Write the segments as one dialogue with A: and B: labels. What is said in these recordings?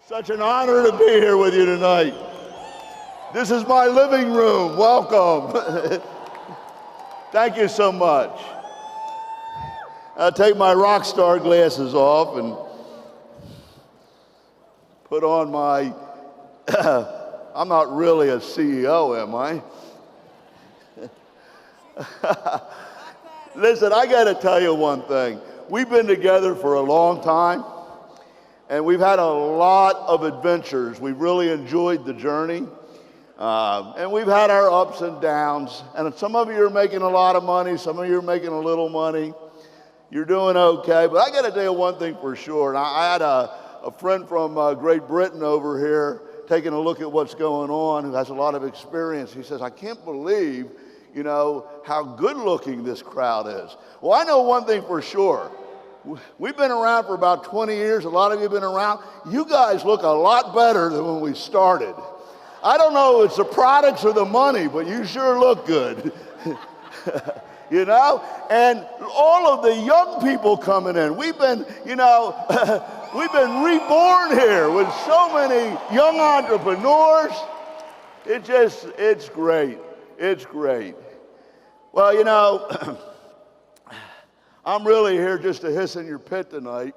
A: Such an honor to be here with you tonight. This is my living room. Welcome. Thank you so much. I'll take my rock star glasses off and put on my, I'm not really a CEO, am I? Listen, I got to tell you one thing. We've been together for a long time, and we've had a lot of adventures. We've really enjoyed the journey, and we've had our ups and downs. And some of you are making a lot of money, some of you are making a little money. You're doing okay, but I got to tell you one thing for sure. And I had a friend from Great Britain over here taking a look at what's going on, who has a lot of experience. He says, I can't believe, you know, how good looking this crowd is. Well, I know one thing for sure. We've been around for about 20 years. A lot of you have been around. You guys look a lot better than when we started. I don't know if it's the products or the money, but you sure look good. You know? And all of the young people coming in. We've been, you know, we've been reborn here with so many young entrepreneurs. It's great. It's great. Well, you know, I'm really here just to hiss in your pit tonight,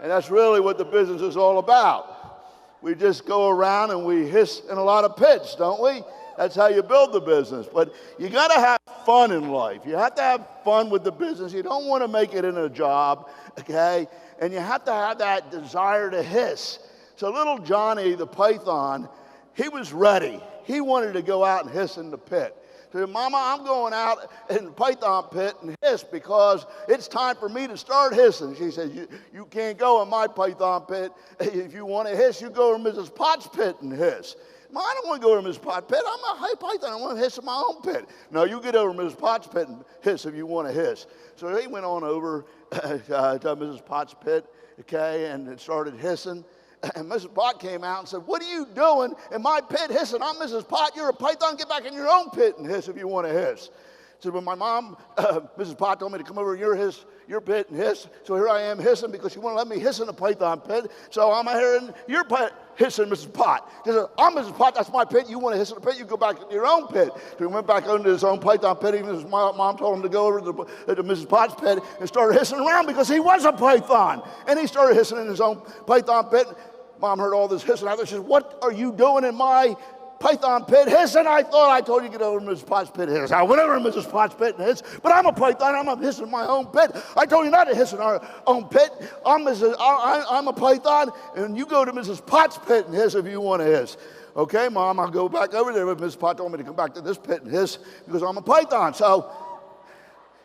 A: and that's really what the business is all about. We just go around and we hiss in a lot of pits, don't we? That's how you build the business. But you got to have fun in life. You have to have fun with the business. You don't want to make it in a job, okay? And you have to have that desire to hiss. So little Johnny the Python, he was ready. He wanted to go out and hiss in the pit. He said, Mama, I'm going out in the python pit and hiss because it's time for me to start hissing. She said, you can't go in my python pit. If you want to hiss, you go to Mrs. Potts' pit and hiss. Mom, I don't want to go to Mrs. Potts' pit. I'm a high python. I want to hiss in my own pit. No, you get over to Mrs. Potts' pit and hiss if you want to hiss. So he went on over to Mrs. Potts' pit, okay, and started hissing. And Mrs. Pot came out and said, what are you doing in my pit hissing? I'm Mrs. Pot. You're a python. Get back in your own pit and hiss if you want to hiss. I said, well, my mom, Mrs. Pot, told me to come over to your pit and hiss. So here I am hissing because she won't let me hiss in the python pit. So I'm here in your pit hissing, Mrs. Pot. She said, I'm Mrs. Pot. That's my pit. You want to hiss in the pit? You go back to your own pit. So he went back into his own python pit. Even his mom told him to go over to Mrs. Potts' pit and started hissing around because he was a python. And he started hissing in his own python pit. Mom heard all this hissing out there. She said, what are you doing in my python pit hissing? I thought I told you to get over to Mrs. Potts' pit and hiss. I went over to Mrs. Potts' pit and hiss, but I'm a python. I'm hissing in my own pit. I told you not to hiss in our own pit. I'm a python, and you go to Mrs. Potts' pit and hiss if you want to hiss. Okay, Mom, I'll go back over there, but Mrs. Potts told me to come back to this pit and hiss because I'm a python. So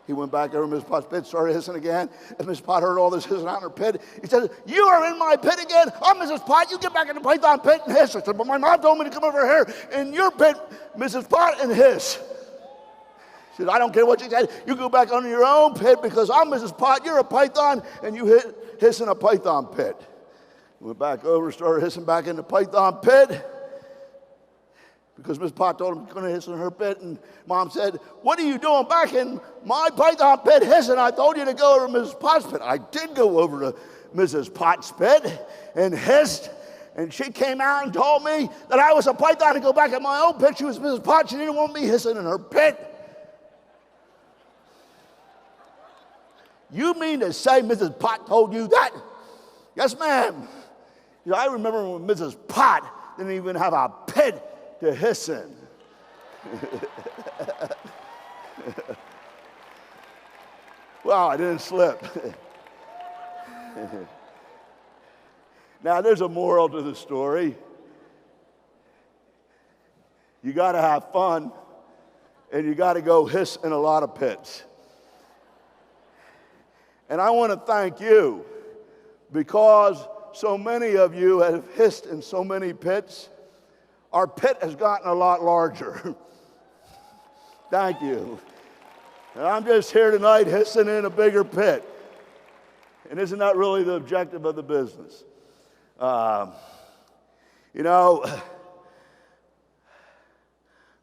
A: he went back over to Mrs. Potts' pit, started hissing again, and Mrs. Pot heard all this hissing out in her pit. He said, you are in my pit again. I'm Mrs. Pot. You get back in the python pit and hiss. I said, but my mom told me to come over here in your pit, Mrs. Pot, and hiss. She said, I don't care what you said. You go back under your own pit because I'm Mrs. Pot. You're a python, and you hiss in a python pit. Went back over, started hissing back in the python pit, because Miss Pot told him he's going to hiss in her pit, and Mom said, what are you doing back in my python pit hissing? I told you to go over to Mrs. Potts' pit. I did go over to Mrs. Potts' pit and hissed, and she came out and told me that I was a python to go back in my own pit. She was Mrs. Potts. She didn't want me hissing in her pit. You mean to say Mrs. Pot told you that? Yes, ma'am. You know, I remember when Mrs. Pot didn't even have a pit to hiss in. Wow, I didn't slip. Now, there's a moral to the story. You got to have fun, and you got to go hiss in a lot of pits. And I want to thank you because so many of you have hissed in so many pits. Our pit has gotten a lot larger. Thank you. And I'm just here tonight hissing in a bigger pit. And isn't that really the objective of the business? You know,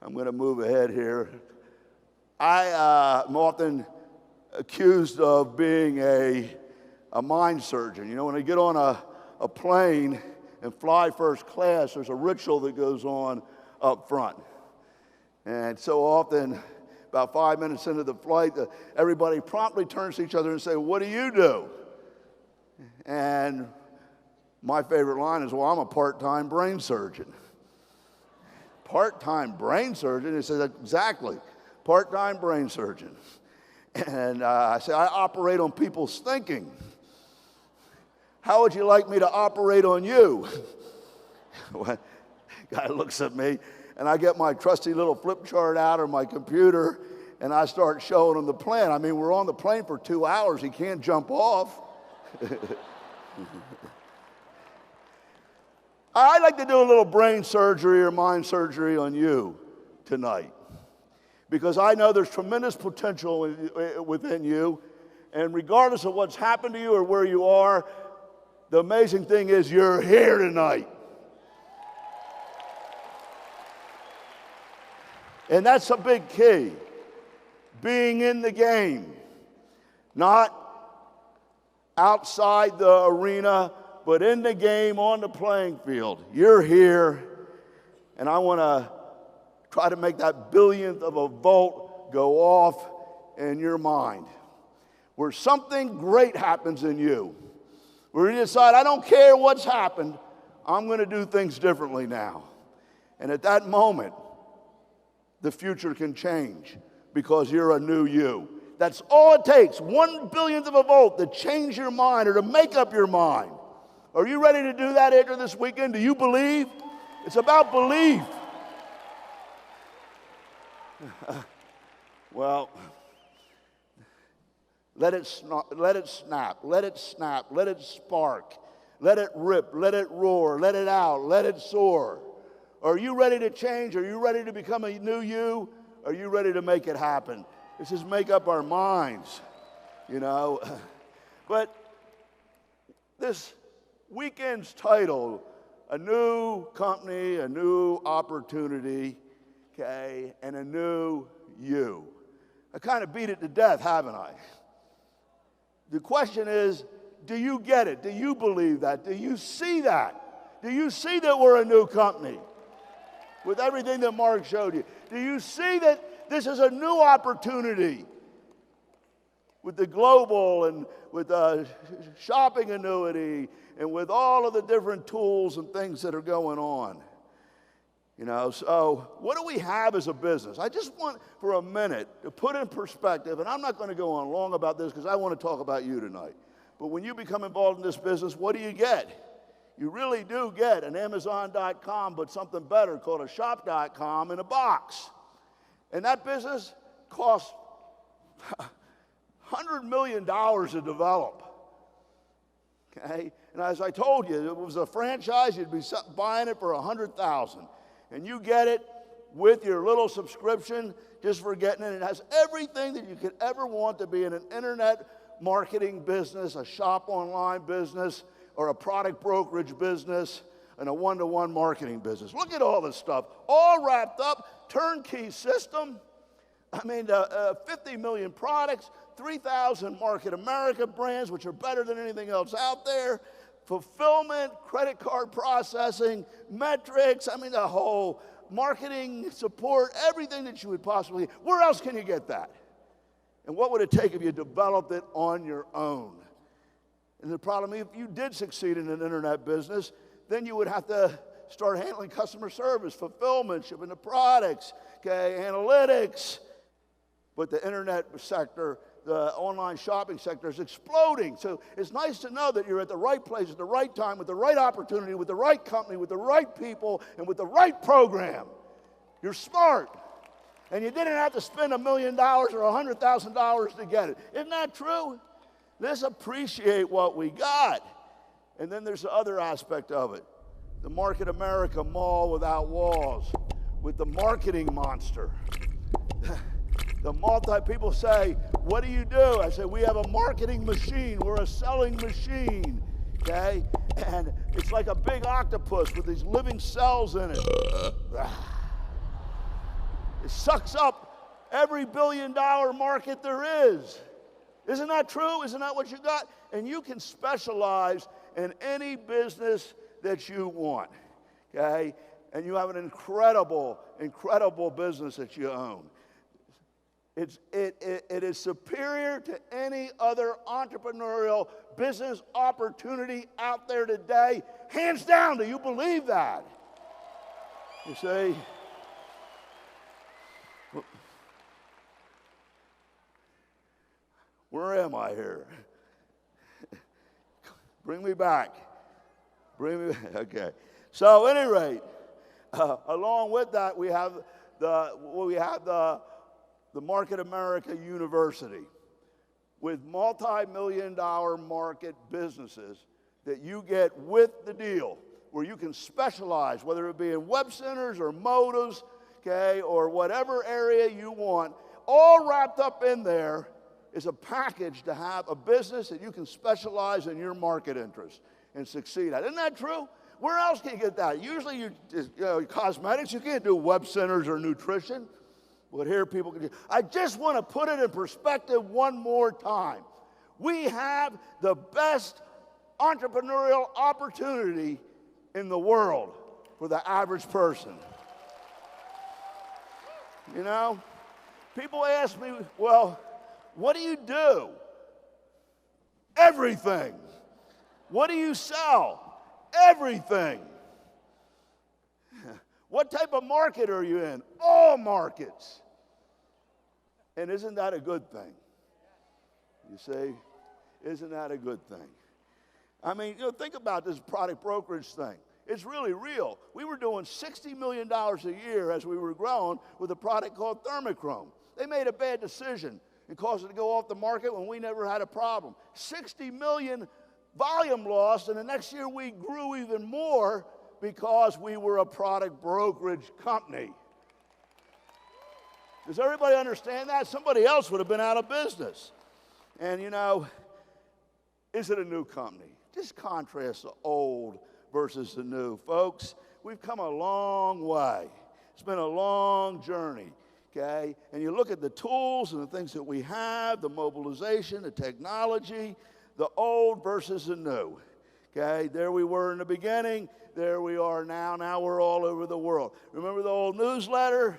A: I'm going to move ahead here. I am often accused of being a mind surgeon. You know, when I get on a plane and fly first class, there's a ritual that goes on up front. And so often, about 5 minutes into the flight, everybody promptly turns to each other and say, "What do you do?" And my favorite line is, "Well, I'm a part-time brain surgeon." Part-time brain surgeon? He says, "Exactly, part-time brain surgeon." And I say, "I operate on people's thinking. How would you like me to operate on you?" Well, guy looks at me, and I get my trusty little flip chart out or my computer, and I start showing him the plan. I mean, we're on the plane for 2 hours. He can't jump off. I'd like to do a little brain surgery or mind surgery on you tonight, because I know there's tremendous potential within you, and regardless of what's happened to you or where you are, the amazing thing is you're here tonight. And that's a big key. Being in the game. Not outside the arena, but in the game, on the playing field. You're here, and I want to try to make that billionth of a volt go off in your mind, where something great happens in you. Where you decide, I don't care what's happened, I'm going to do things differently now. And at that moment, the future can change because you're a new you. That's all it takes, 1 billionth of a volt to change your mind or to make up your mind. Are you ready to do that after this weekend? Do you believe? It's about belief. Well, let it snap, let it snap, let it spark, let it rip, let it roar, let it out, let it soar. Are you ready to change? Are you ready to become a new you? Are you ready to make it happen? This is make up our minds, you know. But this weekend's title, A New Company, a New Opportunity, okay, and a New You. I kind of beat it to death, haven't I? The question is, do you get it? Do you believe that? Do you see that? Do you see that we're a new company with everything that Mark showed you? Do you see that this is a new opportunity with the global and with shopping annuity and with all of the different tools and things that are going on? You know, so what do we have as a business? I just want for a minute to put in perspective, and I'm not going to go on long about this because I want to talk about you tonight. But when you become involved in this business, what do you get? You really do get an Amazon.com, but something better called a shop.com in a box. And that business costs $100 million to develop. Okay? And as I told you, if it was a franchise, you'd be buying it for $100,000. And you get it with your little subscription just for getting it. It has everything that you could ever want to be in an internet marketing business, a shop online business, or a product brokerage business, and a one-to-one marketing business. Look at all this stuff, all wrapped up, turnkey system. I mean, 50 million products, 3,000 Market America brands, which are better than anything else out there. Fulfillment, credit card processing, metrics, I mean the whole marketing support, everything that you would possibly need. Where else can you get that? And what would it take if you developed it on your own? And the problem is, if you did succeed in an internet business, then you would have to start handling customer service, fulfillment, shipping the products, okay, analytics. But the internet sector, the online shopping sector is exploding. So it's nice to know that you're at the right place at the right time with the right opportunity, with the right company, with the right people, and with the right program. You're smart. And you didn't have to spend $1 million or $100,000 to get it. Isn't that true? Let's appreciate what we got. And then there's the other aspect of it. The Market America mall without walls with the marketing monster. People say, what do you do? I say, we have a marketing machine. We're a selling machine, okay? And it's like a big octopus with these living cells in it. It sucks up every billion-dollar market there is. Isn't that true? Isn't that what you got? And you can specialize in any business that you want, okay? And you have an incredible, incredible business that you own. It is superior to any other entrepreneurial business opportunity out there today. Hands down, do you believe that? You see? Where am I here? Bring me back. Bring me back. Okay. So, at any rate, along with that, we have the Market America University with multi-million-dollar market businesses that you get with the deal, where you can specialize, whether it be in web centers or motives, okay, or whatever area you want. All wrapped up in there is a package to have a business that you can specialize in your market interest and succeed at. Isn't that true? Where else can you get that? Usually, cosmetics, you can't do web centers or nutrition. But here people can do. I just want to put it in perspective one more time. We have the best entrepreneurial opportunity in the world for the average person. You know, people ask me, well, what do you do? Everything. What do you sell? Everything. What type of market are you in? All markets. And isn't that a good thing? You say, isn't that a good thing? I mean, think about this product brokerage thing. It's really real. We were doing $60 million a year as we were growing with a product called Thermochrome. They made a bad decision and caused it to go off the market when we never had a problem. 60 million volume loss, and the next year we grew even more because we were a product brokerage company. Does everybody understand that? Somebody else would have been out of business. And is it a new company? Just contrast the old versus the new. Folks, we've come a long way. It's been a long journey, okay? And you look at the tools and the things that we have, the mobilization, the technology, the old versus the new, okay? There we were in the beginning. There we are now. Now we're all over the world. Remember the old newsletter?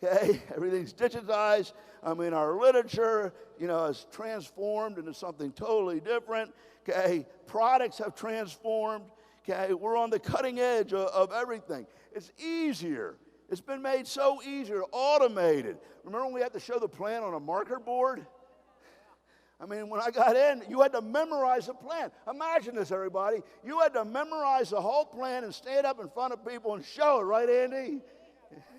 A: Okay, everything's digitized. I mean, our literature, has transformed into something totally different. Okay, products have transformed. Okay, we're on the cutting edge of everything. It's easier. It's been made so easier, automated. Remember when we had to show the plan on a marker board? I mean, when I got in, you had to memorize the plan. Imagine this, everybody. You had to memorize the whole plan and stand up in front of people and show it, right, Andy?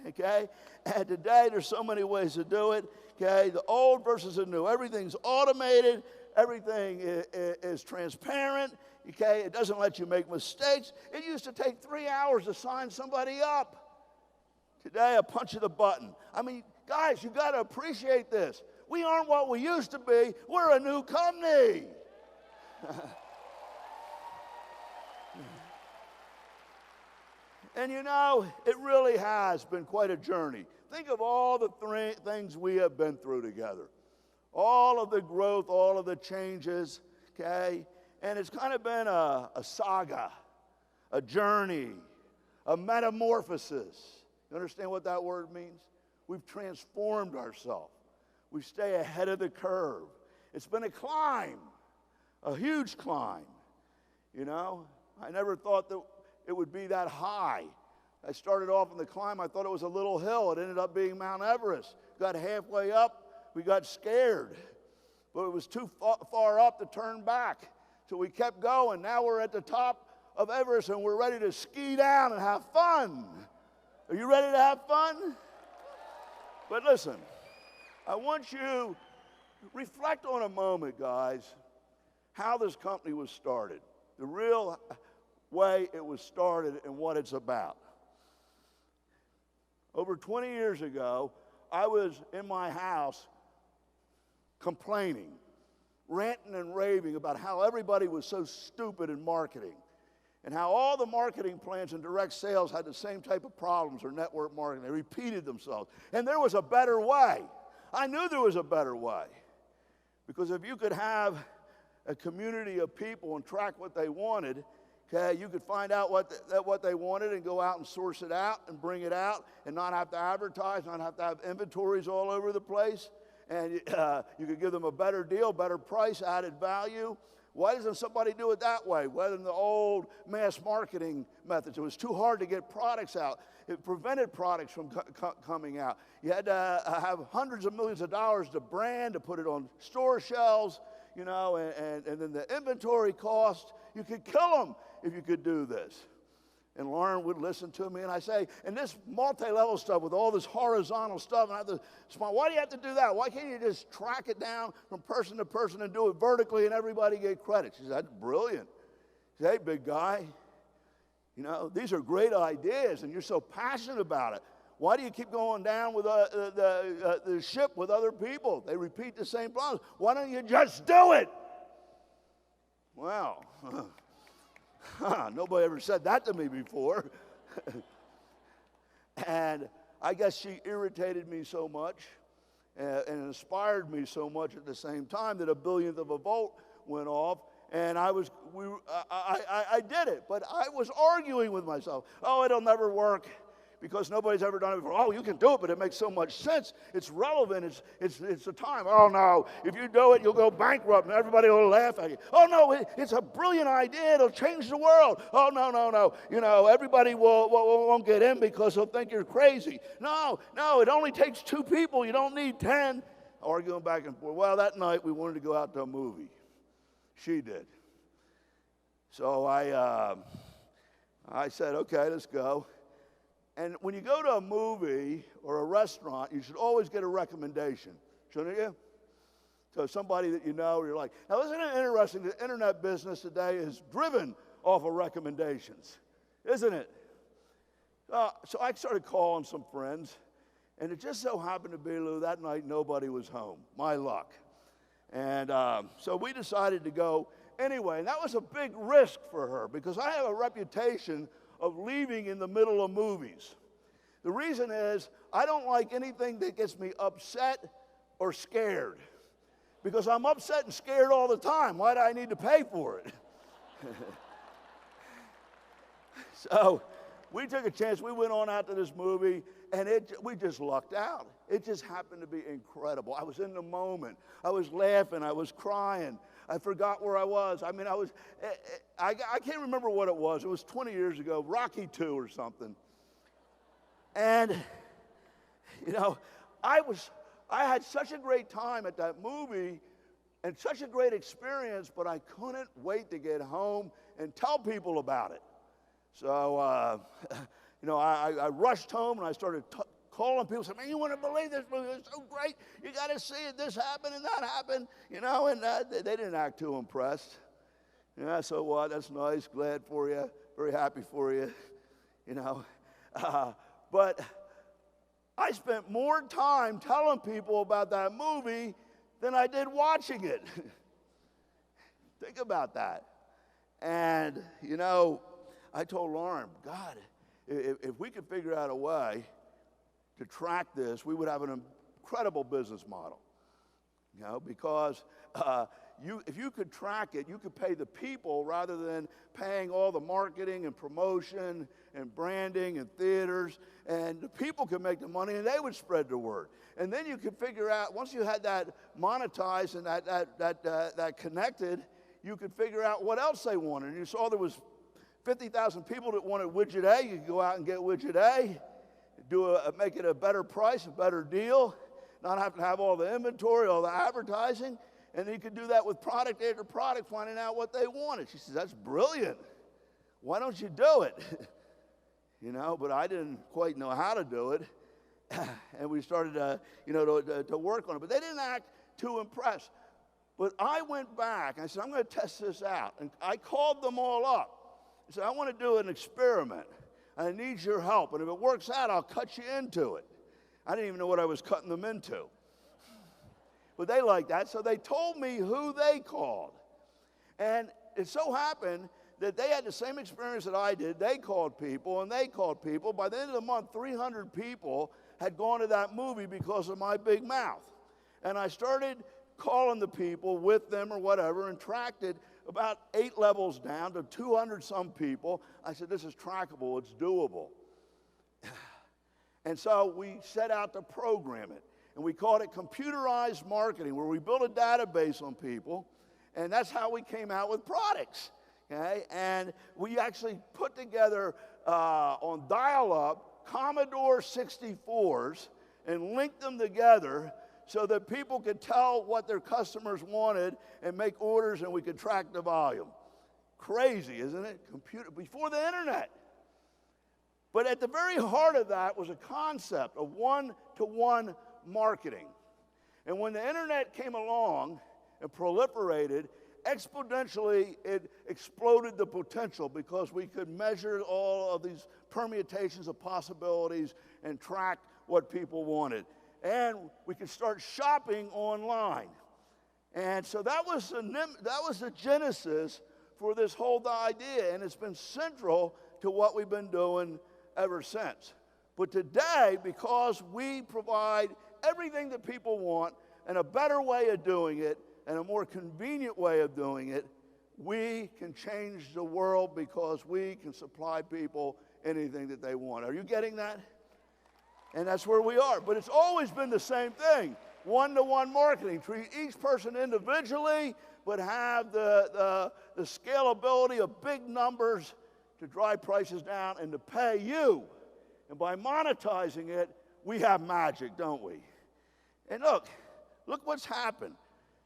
A: Okay? And today, there's so many ways to do it. Okay? The old versus the new. Everything's automated. Everything is transparent. Okay? It doesn't let you make mistakes. It used to take 3 hours to sign somebody up. Today, a punch of the button. I mean, guys, you got to appreciate this. We aren't what we used to be. We're a new company. And it really has been quite a journey. Think of all the things we have been through together. All of the growth, all of the changes, okay? And it's kind of been a saga, a journey, a metamorphosis. You understand what that word means? We've transformed ourselves. We stay ahead of the curve. It's been a climb, a huge climb. I never thought that it would be that high. I started off in the climb, I thought it was a little hill. It ended up being Mount Everest. Got halfway up, we got scared. But it was too far up to turn back. So we kept going. Now we're at the top of Everest and we're ready to ski down and have fun. Are you ready to have fun? But listen, I want you to reflect on a moment, guys, how this company was started. The real way it was started and what it's about. Over 20 years ago, I was in my house complaining, ranting and raving about how everybody was so stupid in marketing and how all the marketing plans and direct sales had the same type of problems or network marketing. They repeated themselves. And there was a better way. I knew there was a better way. Because if you could have a community of people and track what they wanted, Okay, you could find out what they wanted and go out and source it out and bring it out and not have to advertise, not have to have inventories all over the place. And you could give them a better deal, better price, added value. Why doesn't somebody do it that way? Rather than the old mass marketing methods. It was too hard to get products out. It prevented products from coming out. You had to have hundreds of millions of dollars to brand, to put it on store shelves, you know, and then the inventory cost. You could kill them if you could do this. And Lauren would listen to me, and I say, and this multi-level stuff with all this horizontal stuff, and I have to smile, why do you have to do that? Why can't you just track it down from person to person and do it vertically and everybody get credit? She said, that's brilliant. She said, hey, big guy, you know, these are great ideas, and you're so passionate about it. Why do you keep going down with the ship with other people? They repeat the same problems. Why don't you just do it? Well, nobody ever said that to me before. And I guess she irritated me so much and inspired me so much at the same time that a billionth of a volt went off. And I did it, but I was arguing with myself. Oh, it'll never work because nobody's ever done it before. Oh, you can do it, but it makes so much sense. It's relevant. It's the time. Oh, no, if you do it, you'll go bankrupt and everybody will laugh at you. Oh, no, it's a brilliant idea. It'll change the world. Oh, no. You know, everybody won't get in because they'll think you're crazy. No, it only takes 2 people. You don't need 10. Arguing back and forth. Well, that night we wanted to go out to a movie. She did. So I said, okay, let's go. And when you go to a movie or a restaurant, you should always get a recommendation, shouldn't you? So somebody that you know, you're like, now isn't it interesting the internet business today is driven off of recommendations, isn't it? So I started calling some friends, and it just so happened to be, Lou, that night nobody was home. My luck. And so we decided to go anyway, and that was a big risk for her because I have a reputation of leaving in the middle of movies. The reason is I don't like anything that gets me upset or scared because I'm upset and scared all the time. Why do I need to pay for it? So we took a chance. We went on out to this movie, and we just lucked out. It just happened to be incredible. I was in the moment. I was laughing. I was crying. I forgot where I was. I mean, I can't remember what it was. It was 20 years ago, Rocky II or something. And, you know, I had such a great time at that movie and such a great experience, but I couldn't wait to get home and tell people about it. So, you know, I rushed home and I started calling people, saying, man, you wouldn't believe this movie. It's so great. You got to see it. This happened and that happened. You know, and they didn't act too impressed. Yeah, so what? That's nice. Glad for you. Very happy for you. You know. But I spent more time telling people about that movie than I did watching it. Think about that. And, you know, I told Lauren, God, if we could figure out a way to track this, we would have an incredible business model. You know, because if you could track it, you could pay the people rather than paying all the marketing and promotion and branding and theaters, and the people could make the money and they would spread the word. And then you could figure out, once you had that monetized and that connected, you could figure out what else they wanted. And you saw there was 50,000 people that wanted widget A. You could go out and get widget A, make it a better price, a better deal, not have to have all the inventory, all the advertising, and then you could do that with product after product, finding out what they wanted. She says, that's brilliant. Why don't you do it? You know, but I didn't quite know how to do it, and we started, to work on it. But they didn't act too impressed. But I went back, and I said, I'm going to test this out. And I called them all up. I said, I want to do an experiment. I need your help. And if it works out, I'll cut you into it. I didn't even know what I was cutting them into. But they liked that, so they told me who they called. And it so happened that they had the same experience that I did. They called people, and they called people. By the end of the month, 300 people had gone to that movie because of my big mouth. And I started calling the people with them or whatever, and tracked it about 8 levels down to 200 some people. I said, this is trackable, it's doable. And so we set out to program it. And we called it computerized marketing, where we built a database on people, and that's how we came out with products. Okay? And we actually put together on dial-up Commodore 64s and linked them together so that people could tell what their customers wanted and make orders, and we could track the volume. Crazy, isn't it? Computer before the internet. But at the very heart of that was a concept of one-to-one marketing. And when the internet came along and proliferated, exponentially it exploded the potential, because we could measure all of these permutations of possibilities and track what people wanted. And we could start shopping online. And so that was the genesis for this whole idea, and it's been central to what we've been doing ever since. But today, because we provide everything that people want and a better way of doing it and a more convenient way of doing it, we can change the world because we can supply people anything that they want. Are you getting that? And that's where we are. But it's always been the same thing. One-to-one marketing. Treat each person individually, but have the scalability of big numbers to drive prices down and to pay you. And by monetizing it, we have magic, don't we? And look what's happened.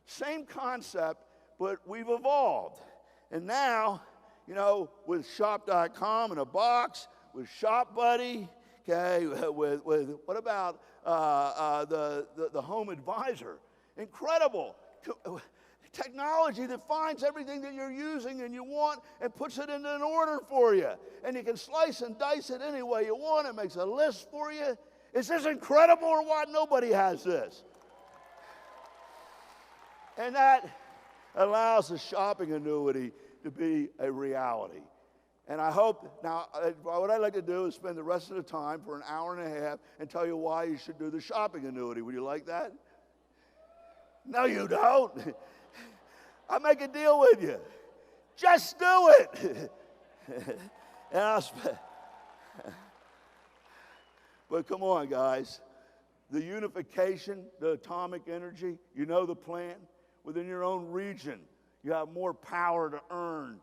A: Same concept, but we've evolved. And now, with shop.com in a box, with Shop Buddy, okay, with what about the Home Advisor? Incredible. Technology that finds everything that you're using and you want and puts it into an order for you. And you can slice and dice it any way you want. It makes a list for you. Is this incredible or what? Nobody has this. And that allows the shopping annuity to be a reality. And I hope, now, what I'd like to do is spend the rest of the time for an hour and a half and tell you why you should do the shopping annuity. Would you like that? No, you don't. I'll make a deal with you. Just do it. But come on, guys. The unification, the atomic energy, you know the plan. Within your own region, you have more power to earn,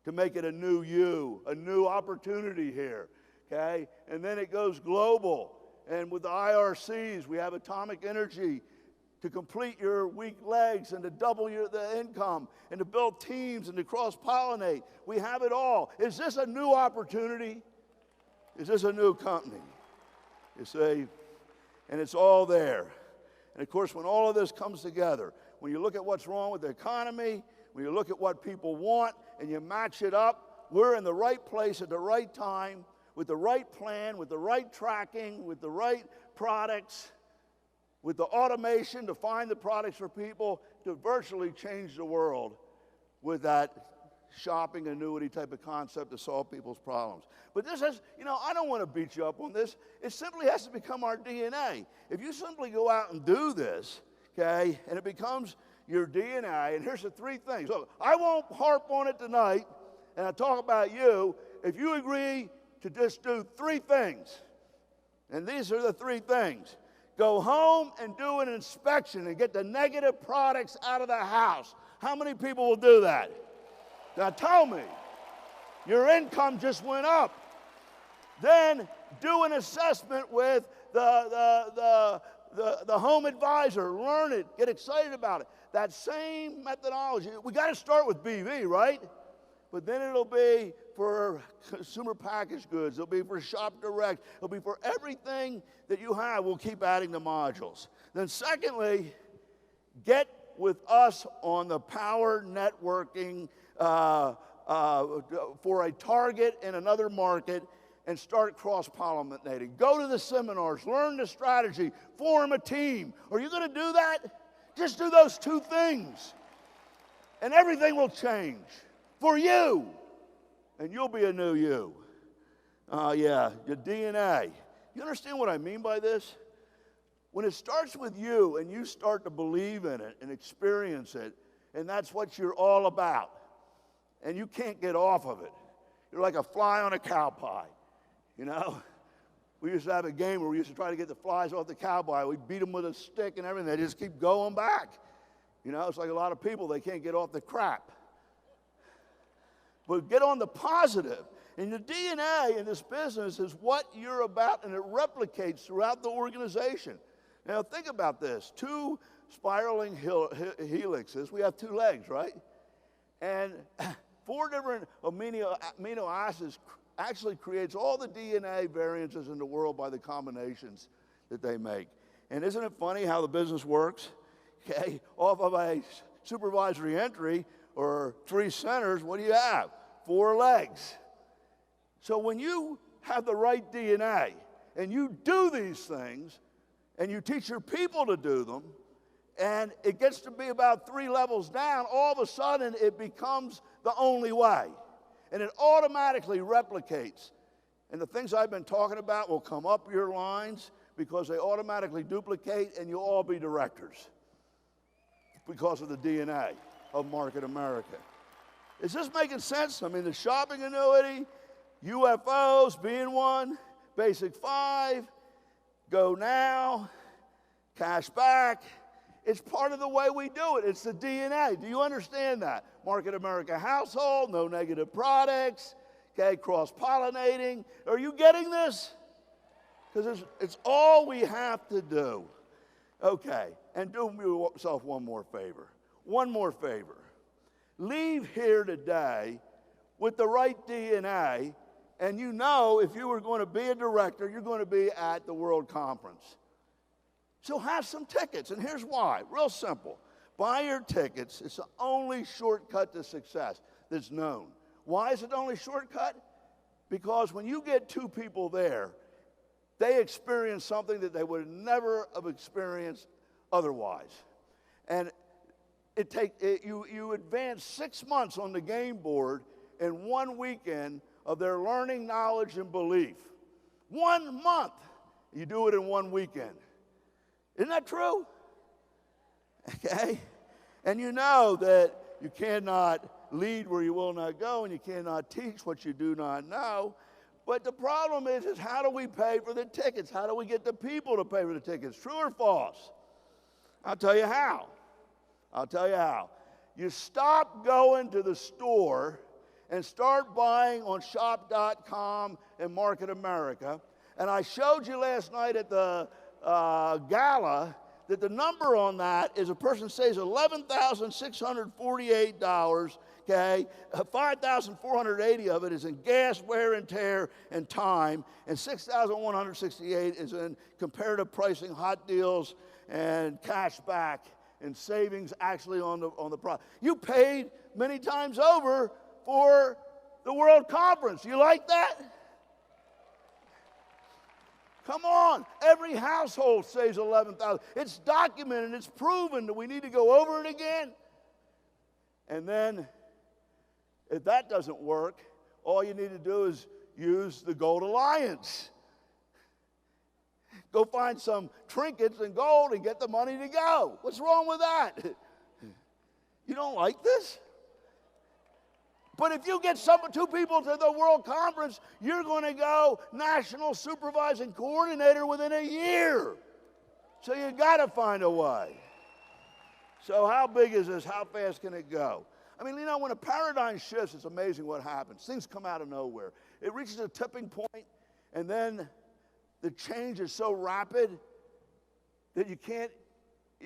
A: to make it a new you, a new opportunity here, okay? And then it goes global. And with the IRCs, we have atomic energy to complete your weak legs and to double the income and to build teams and to cross-pollinate. We have it all. Is this a new opportunity? Is this a new company? You see? And it's all there. And of course, when all of this comes together, when you look at what's wrong with the economy, when you look at what people want and you match it up, we're in the right place at the right time with the right plan, with the right tracking, with the right products, with the automation to find the products for people to virtually change the world with that shopping annuity type of concept to solve people's problems. But this is, I don't want to beat you up on this. It simply has to become our DNA. If you simply go out and do this, okay, and it becomes your DNA, and here's the 3 things. Look, I won't harp on it tonight, and I'll talk about you. If you agree to just do 3 things, and these are the 3 things. Go home and do an inspection and get the negative products out of the house. How many people will do that? Now tell me, your income just went up. Then do an assessment with the Home Advisor. Learn it. Get excited about it. That same methodology. We got to start with BV, right? But then it'll be for consumer packaged goods. It'll be for Shop Direct. It'll be for everything that you have. We'll keep adding the modules. Then secondly, get with us on the power networking for a target in another market and start cross-pollinating. Go to the seminars. Learn the strategy. Form a team. Are you going to do that? Just do those 2 things. And everything will change for you. And you'll be a new you. Your DNA. You understand what I mean by this? When it starts with you and you start to believe in it and experience it, and that's what you're all about, and you can't get off of it. You're like a fly on a cow pie, you know? We used to have a game where we used to try to get the flies off the cow pie. We beat them with a stick and everything. They just keep going back. You know, it's like a lot of people, they can't get off the crap. But get on the positive. And the DNA in this business is what you're about, and it replicates throughout the organization. Now, think about this. 2 spiraling helixes. We have 2 legs, right? And 4 different amino acids actually creates all the DNA variances in the world by the combinations that they make. And isn't it funny how the business works? Okay, off of a supervisory entry or 3 centers, what do you have? 4 legs. So when you have the right DNA and you do these things and you teach your people to do them, and it gets to be about 3 levels down, all of a sudden it becomes the only way. And it automatically replicates. And the things I've been talking about will come up your lines because they automatically duplicate, and you'll all be directors because of the DNA of Market America. Is this making sense? I mean, the shopping annuity, UFOs being one, Basic 5, Go Now, Cash Back. It's part of the way we do it. It's the DNA. Do you understand that? Market America household, no negative products, okay, cross-pollinating. Are you getting this? Because it's all we have to do. Okay, and do yourself one more favor. One more favor. Leave here today with the right DNA, and you know if you were going to be a director, you're going to be at the World Conference. So have some tickets, and here's why. Real simple. Buy your tickets. It's the only shortcut to success that's known. Why is it the only shortcut? Because when you get 2 people there, they experience something that they would never have experienced otherwise. And you advance 6 months on the game board in 1 weekend of their learning, knowledge, and belief. 1 month. You do it in 1 weekend. Isn't that true? Okay? And you know that you cannot lead where you will not go, and you cannot teach what you do not know. But the problem is how do we pay for the tickets? How do we get the people to pay for the tickets? True or false? I'll tell you how. I'll tell you how. You stop going to the store and start buying on shop.com and Market America. And I showed you last night at the gala that the number on that is a person saves $11,648, okay? 5,480 of it is in gas, wear and tear, and time, and 6,168 is in comparative pricing, hot deals, and cash back, and savings actually on the product. You paid many times over for the World Conference. You like that? Come on, every household saves $11,000. It's documented, it's proven. Do we need to go over it again? And then, if that doesn't work, all you need to do is use the Gold Alliance. Go find some trinkets and gold and get the money to go. What's wrong with that? You don't like this? But if you get 2 people to the World Conference, you're going to go national supervising coordinator within a year. So you got to find a way. So how big is this? How fast can it go? I mean, you know, when a paradigm shifts, it's amazing what happens. Things come out of nowhere. It reaches a tipping point, and then the change is so rapid that you can't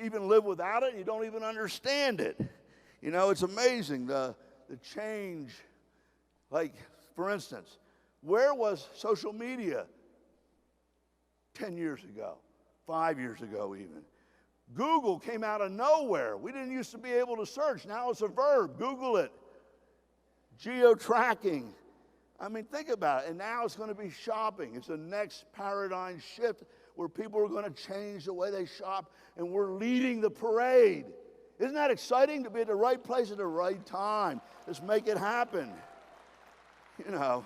A: even live without it. You don't even understand it. You know, it's amazing. The change, like, for instance, where was social media 10 years ago, 5 years ago even? Google came out of nowhere. We didn't used to be able to search. Now it's a verb. Google it. Geo-tracking. I mean, think about it. And now it's going to be shopping. It's the next paradigm shift where people are going to change the way they shop, and we're leading the parade. Isn't that exciting to be at the right place at the right time? Let's make it happen. You know.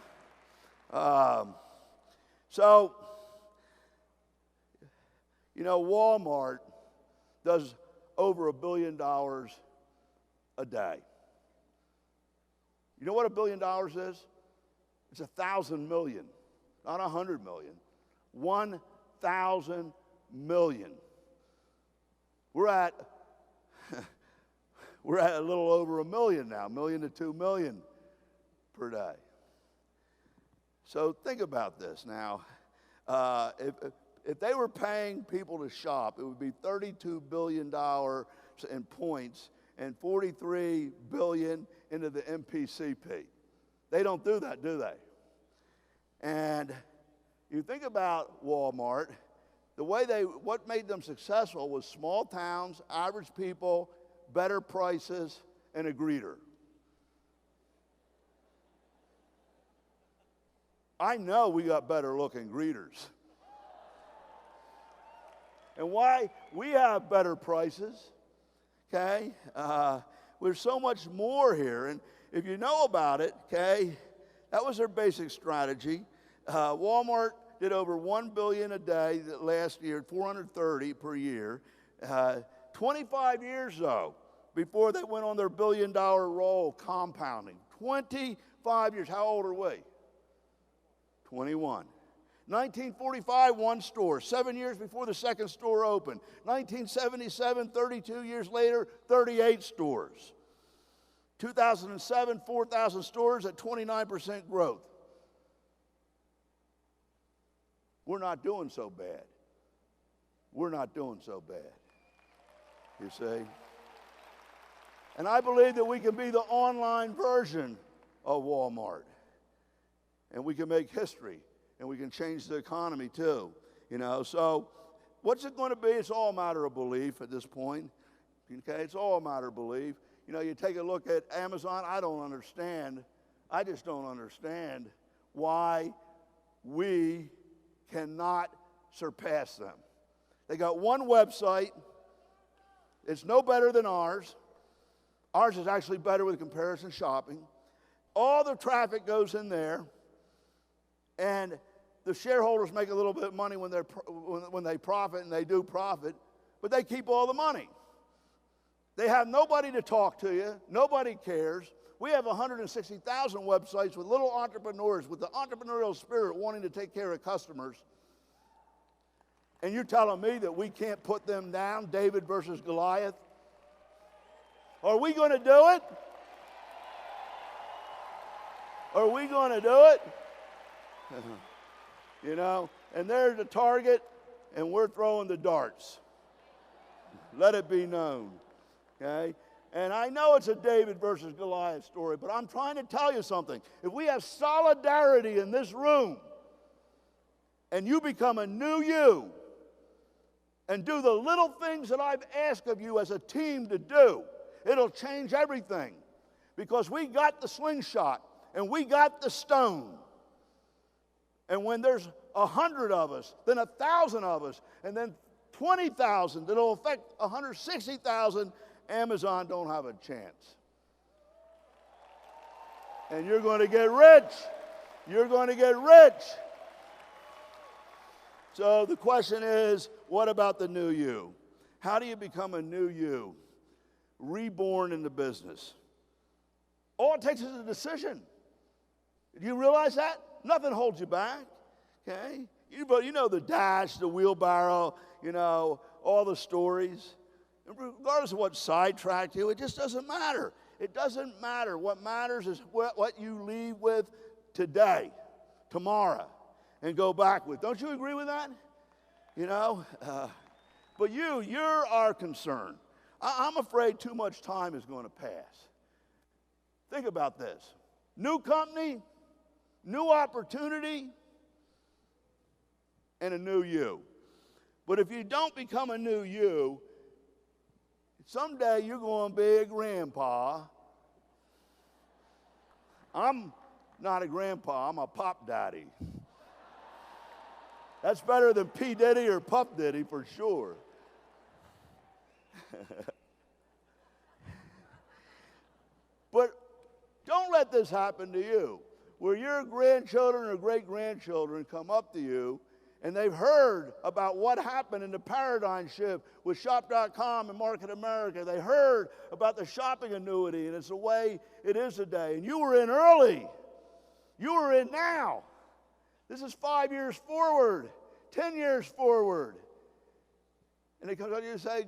A: So, You know, Walmart does over $1 billion a day. You know what $1 billion is? It's 1,000 million, not 100 million. 1,000 million. We're at a little over 1 million now, 1 million to 2 million per day. So think about this now. If they were paying people to shop, it would be $32 billion in points and $43 billion into the MPCP. They don't do that, do they? And you think about Walmart, what made them successful was small towns, average people, better prices, and a greeter. I know we got better looking greeters. And why? We have better prices, okay? There's so much more here. And if you know about it, okay, that was their basic strategy. Walmart did over $1 billion a day last year, 430 per year. 25 years, though, before they went on their $1 billion roll, compounding. 25 years. How old are we? 21. 1945, one store. 7 years before the second store opened. 1977, 32 years later, 38 stores. 2007, 4,000 stores at 29% growth. We're not doing so bad. We're not doing so bad. You see? And I believe that we can be the online version of Walmart. And we can make history. And we can change the economy too. You know, so what's it going to be? It's all a matter of belief at this point. Okay, it's all a matter of belief. You know, you take a look at Amazon, I don't understand. I just don't understand why we cannot surpass them. They got one website. It's no better than ours. Ours is actually better with comparison shopping. All the traffic goes in there. And the shareholders make a little bit of money when they profit, and they do profit, but they keep all the money. They have nobody to talk to you. Nobody cares. We have 160,000 websites with little entrepreneurs with the entrepreneurial spirit wanting to take care of customers. And you're telling me that we can't put them down, David versus Goliath? Are we going to do it? Are we going to do it? You know, and there's the target, and we're throwing the darts. Let it be known, okay? And I know it's a David versus Goliath story, but I'm trying to tell you something. If we have solidarity in this room, and you become a new you, and do the little things that I've asked of you as a team to do, it'll change everything. Because we got the slingshot, and we got the stone. And when there's 100 of us, then 1,000 of us, and then 20,000, that'll affect 160,000, Amazon don't have a chance. And you're going to get rich. You're going to get rich. So the question is, what about the new you? How do you become a new you? Reborn in the business. All it takes is a decision. Do you realize that? Nothing holds you back, okay? You know the dash, the wheelbarrow, you know, all the stories. Regardless of what sidetracked you, it just doesn't matter. It doesn't matter. What matters is what you leave with today, tomorrow, and go back with. Don't you agree with that? You know? But you're our concern. I'm afraid too much time is going to pass. Think about this. New company, new opportunity, and a new you. But if you don't become a new you, someday you're going to be a grandpa. I'm not a grandpa, I'm a pop daddy. That's better than P. Diddy or Puff Diddy for sure. But don't let this happen to you, where your grandchildren or great-grandchildren come up to you And they've heard about what happened in the paradigm shift with Shop.com and Market America. They heard about the shopping annuity, and it's the way it is today. And you were in early. You were in now. This is 5 years forward, 10 years forward. And they come to you and say,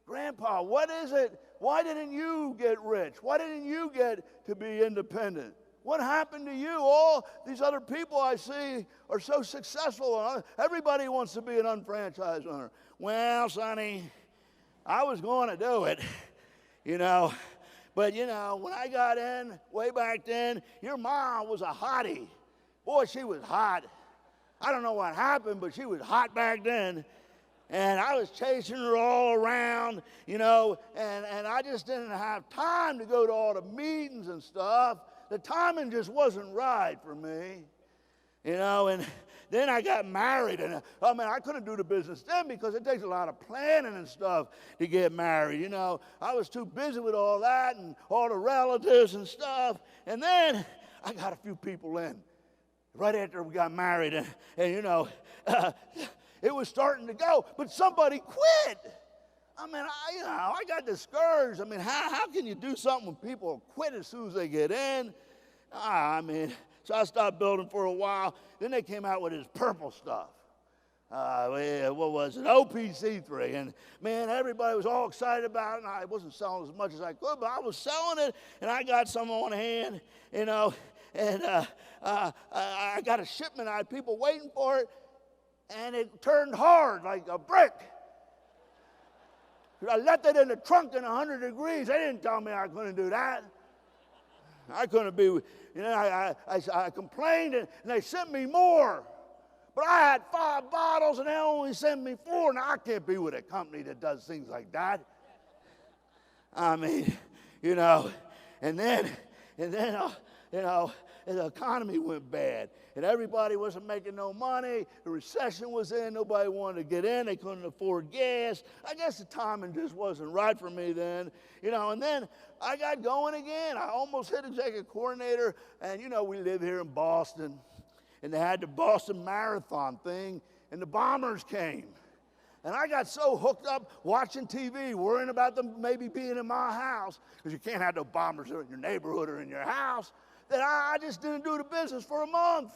A: Grandpa, what is it? Why didn't you get rich? Why didn't you get to be independent? What happened to you? All these other people I see are so successful. Everybody wants to be an unfranchised owner. Well, Sonny, I was going to do it, But, when I got in way back then, your mom was a hottie. Boy, she was hot. I don't know what happened, but she was hot back then. And I was chasing her all around, and I just didn't have time to go to all the meetings and stuff. The timing just wasn't right for me, and then I got married, and I couldn't do the business then because it takes a lot of planning and stuff to get married, I was too busy with all that and all the relatives and stuff, and then I got a few people in right after we got married, and it was starting to go, but somebody quit. I got discouraged. How can you do something when people quit as soon as they get in? So I stopped building for a while. Then they came out with this purple stuff. What was it? OPC3. And, man, everybody was all excited about it. And I wasn't selling as much as I could, but I was selling it, and I got some on hand, and I got a shipment. I had people waiting for it, and it turned hard like a brick. I left it in the trunk in 100 degrees. They didn't tell me I couldn't do that. I couldn't be, I complained, and they sent me more. But I had 5 bottles, and they only sent me 4. Now, I can't be with a company that does things like that. And then, the economy went bad, and everybody wasn't making no money. The recession was in. Nobody wanted to get in. They couldn't afford gas. I guess the timing just wasn't right for me then, and then I got going again. I almost hit executive coordinator, and, we live here in Boston, and they had the Boston Marathon thing, and the bombers came. And I got so hooked up watching TV, worrying about them maybe being in my house, because you can't have no bombers in your neighborhood or in your house, that I just didn't do the business for a month.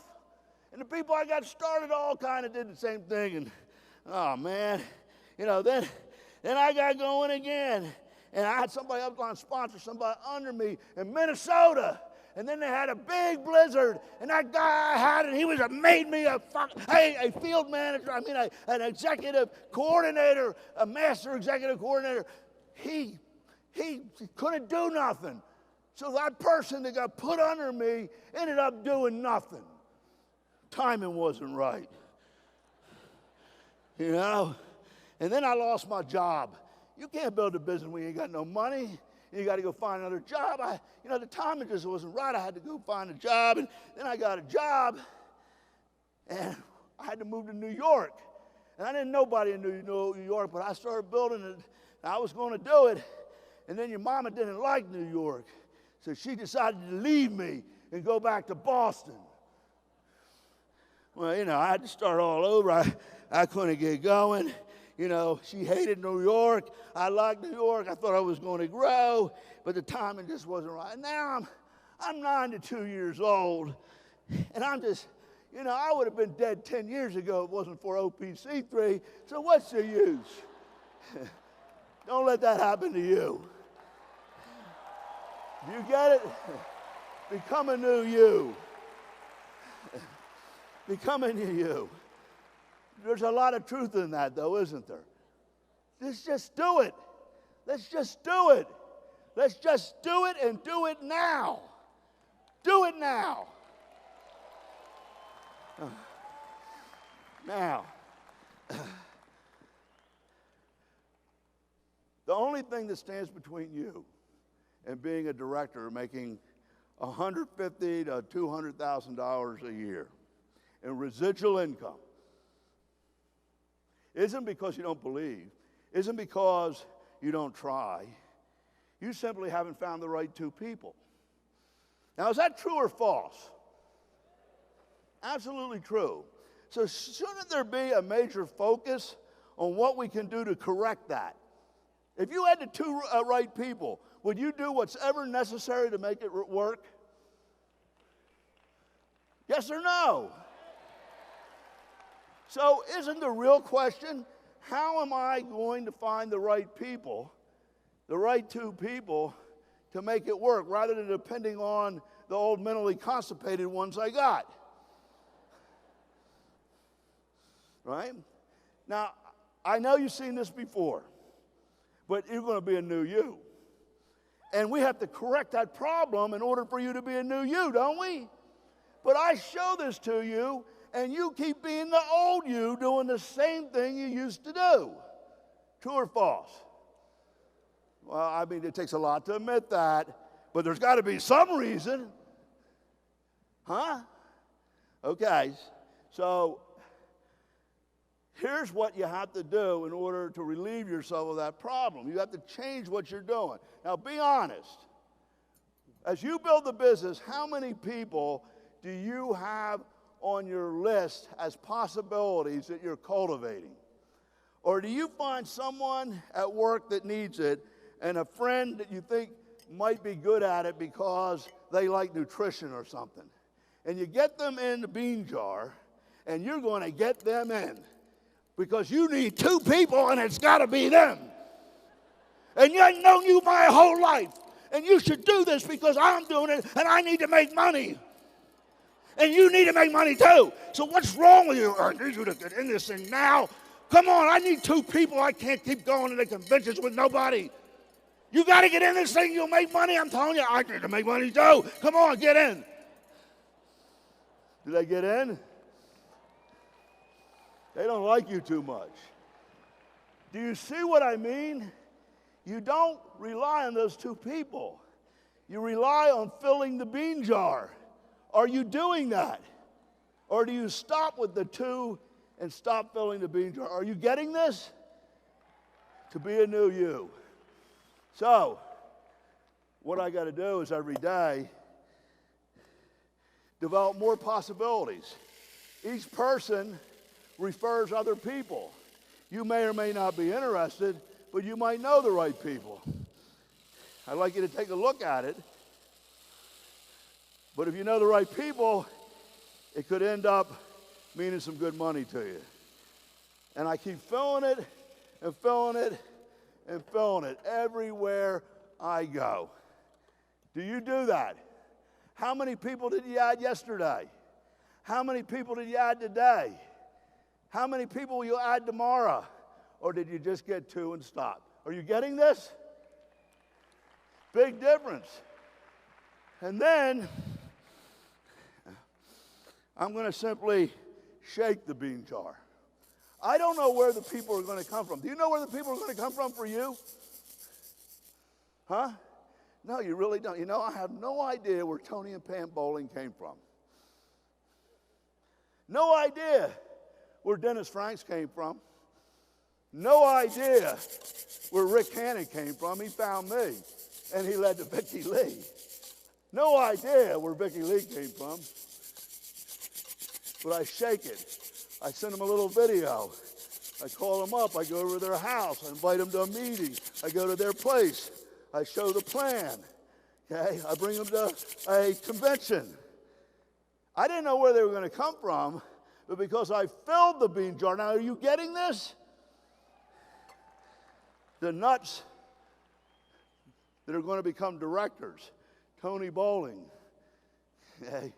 A: And the people I got started all kind of did the same thing. And, oh, man, then I got going again. And I had somebody upline sponsor somebody under me in Minnesota. And then they had a big blizzard. And that guy I had it, he made me a field manager, an executive coordinator, a master executive coordinator. He couldn't do nothing. So that person that got put under me ended up doing nothing. Timing wasn't right. And then I lost my job. You can't build a business when you ain't got no money. You got to go find another job. The timing just wasn't right. I had to go find a job. And then I got a job, and I had to move to New York. And I didn't know nobody in New York, but I started building it. And I was going to do it. And then your mama didn't like New York. So she decided to leave me and go back to Boston. Well, I had to start all over. I couldn't get going. She hated New York. I liked New York. I thought I was going to grow, but the timing just wasn't right. Now I'm 92 years old, and I'm just, I would have been dead 10 years ago if it wasn't for OPC3. So what's the use? Don't let that happen to you. You get it? Become a new you. Become a new you. There's a lot of truth in that, though, isn't there? Let's just do it. Let's just do it. Let's just do it and do it now. Do it now. Now, the only thing that stands between you and being a director making $150,000 to $200,000 a year in residual income isn't because you don't believe, isn't because you don't try. You simply haven't found the right 2 people. Now, is that true or false? Absolutely true. So shouldn't there be a major focus on what we can do to correct that? If you had the two right people, would you do what's ever necessary to make it work? Yes or no? So isn't the real question, how am I going to find the right people, the right two people, to make it work, rather than depending on the old mentally constipated ones I got? Right? Now, I know you've seen this before, but you're going to be a new you. And we have to correct that problem in order for you to be a new you, don't we? But I show this to you, and you keep being the old you, doing the same thing you used to do. True or false? Well, I mean, it takes a lot to admit that, but there's got to be some reason. Huh? Okay, so here's what you have to do in order to relieve yourself of that problem. You have to change what you're doing. Now, be honest. As you build the business, how many people do you have on your list as possibilities that you're cultivating? Or do you find someone at work that needs it and a friend that you think might be good at it because they like nutrition or something? And you get them in the bean jar, and you're going to get them in because you need two people, and it's got to be them. And I've known you my whole life, and you should do this because I'm doing it, and I need to make money. And you need to make money too. So what's wrong with you? I need you to get in this thing now. Come on, I need two people. I can't keep going to the conventions with nobody. You got to get in this thing. You'll make money. I'm telling you, I need to make money too. Come on, get in. Do they get in? They don't like you too much. Do you see what I mean? You don't rely on those two people. You rely on filling the bean jar. Are you doing that? Or do you stop with the two and stop filling the bean jar? Are you getting this? To be a new you. So, what I got to do is every day develop more possibilities. Each person refers other people. You may or may not be interested, but you might know the right people. I'd like you to take a look at it. But if you know the right people, it could end up meaning some good money to you. And I keep filling it and filling it and filling it everywhere I go. Do you do that? How many people did you add yesterday? How many people did you add today? How many people will you add tomorrow? Or did you just get two and stop? Are you getting this? Big difference. And then I'm going to simply shake the bean jar. I don't know where the people are going to come from. Do you know where the people are going to come from for you? Huh? No, you really don't. You know, I have no idea where Tony and Pam Bowling came from. No idea where Dennis Franks came from. No idea where Rick Cannon came from. He found me, and he led to Vicki Lee. No idea where Vicki Lee came from. But I shake it. I send them a little video. I call them up. I go over to their house. I invite them to a meeting. I go to their place. I show the plan. Okay? I bring them to a convention. I didn't know where they were going to come from, but because I filled the bean jar. Now, are you getting this? The nuts that are going to become directors. Tony Bowling. Okay?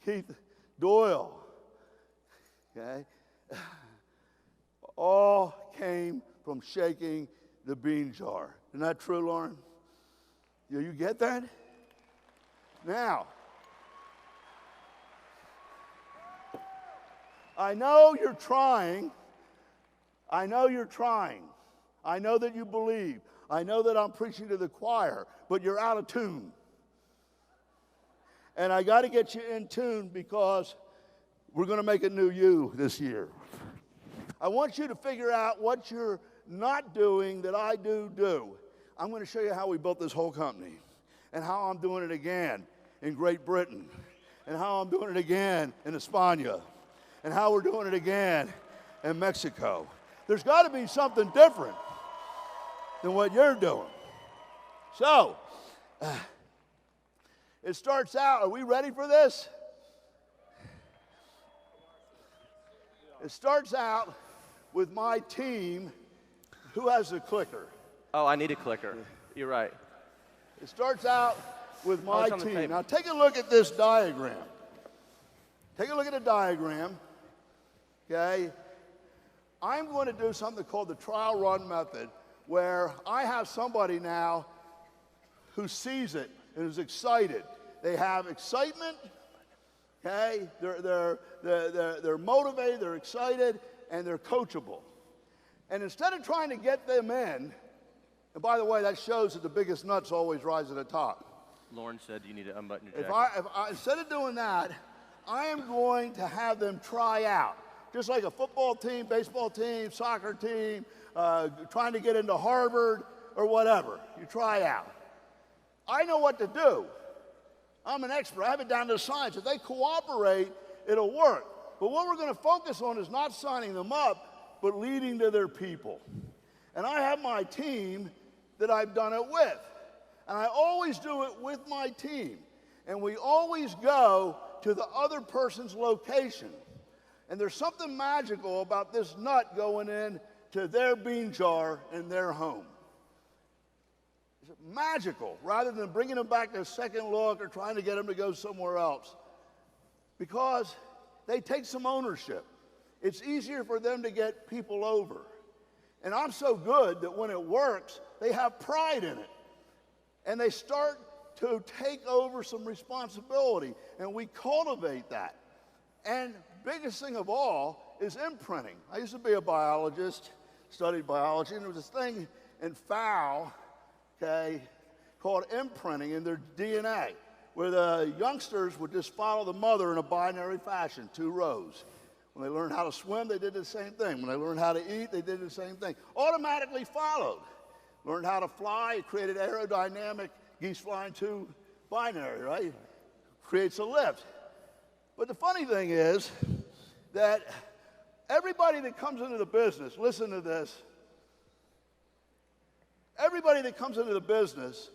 A: Keith Doyle. Okay? All came from shaking the bean jar. Isn't that true, Lauren? You get that? Now, I know you're trying. I know you're trying. I know that you believe. I know that I'm preaching to the choir, but you're out of tune. And I got to get you in tune because we're going to make a new you this year. I want you to figure out what you're not doing that I do. I'm going to show you how we built this whole company and how I'm doing it again in Great Britain and how I'm doing it again in España and how we're doing it again in Mexico. There's got to be something different than what you're doing. So, it starts out, are we ready for this? It starts out with my team. Who has the clicker?
B: Oh, I need a clicker. You're right.
A: It starts out with my team. Now take a look at this diagram. Take a look at the diagram, okay? I'm going to do something called the trial run method, where I have somebody now who sees it and is excited. They have excitement, okay? They're motivated, they're excited, and they're coachable. And instead of trying to get them in, and by the way, that shows that the biggest nuts always rise to the top.
B: Lauren said you need to unbutton your jacket.
A: Instead of doing that, I am going to have them try out. Just like a football team, baseball team, soccer team, trying to get into Harvard or whatever. You try out. I know what to do. I'm an expert. I have it down to science. If they cooperate, it'll work. But what we're going to focus on is not signing them up, but leading to their people. And I have my team that I've done it with. And I always do it with my team. And we always go to the other person's location. And there's something magical about this nut going in to their bean jar in their home. It's magical, rather than bringing them back to a second look or trying to get them to go somewhere else. Because they take some ownership. It's easier for them to get people over. And I'm so good that when it works, they have pride in it. And they start to take over some responsibility. And we cultivate that. And biggest thing of all is imprinting. I used to be a biologist, studied biology, and there was this thing in fowl, okay, called imprinting in their DNA, where the youngsters would just follow the mother in a binary fashion, 2 rows. When they learned how to swim, they did the same thing. When they learned how to eat, they did the same thing. Automatically followed. Learned how to fly, it created aerodynamic, geese flying 2 binary, right? Creates a lift. But the funny thing is that everybody that comes into the business, listen to this, everybody that comes into the business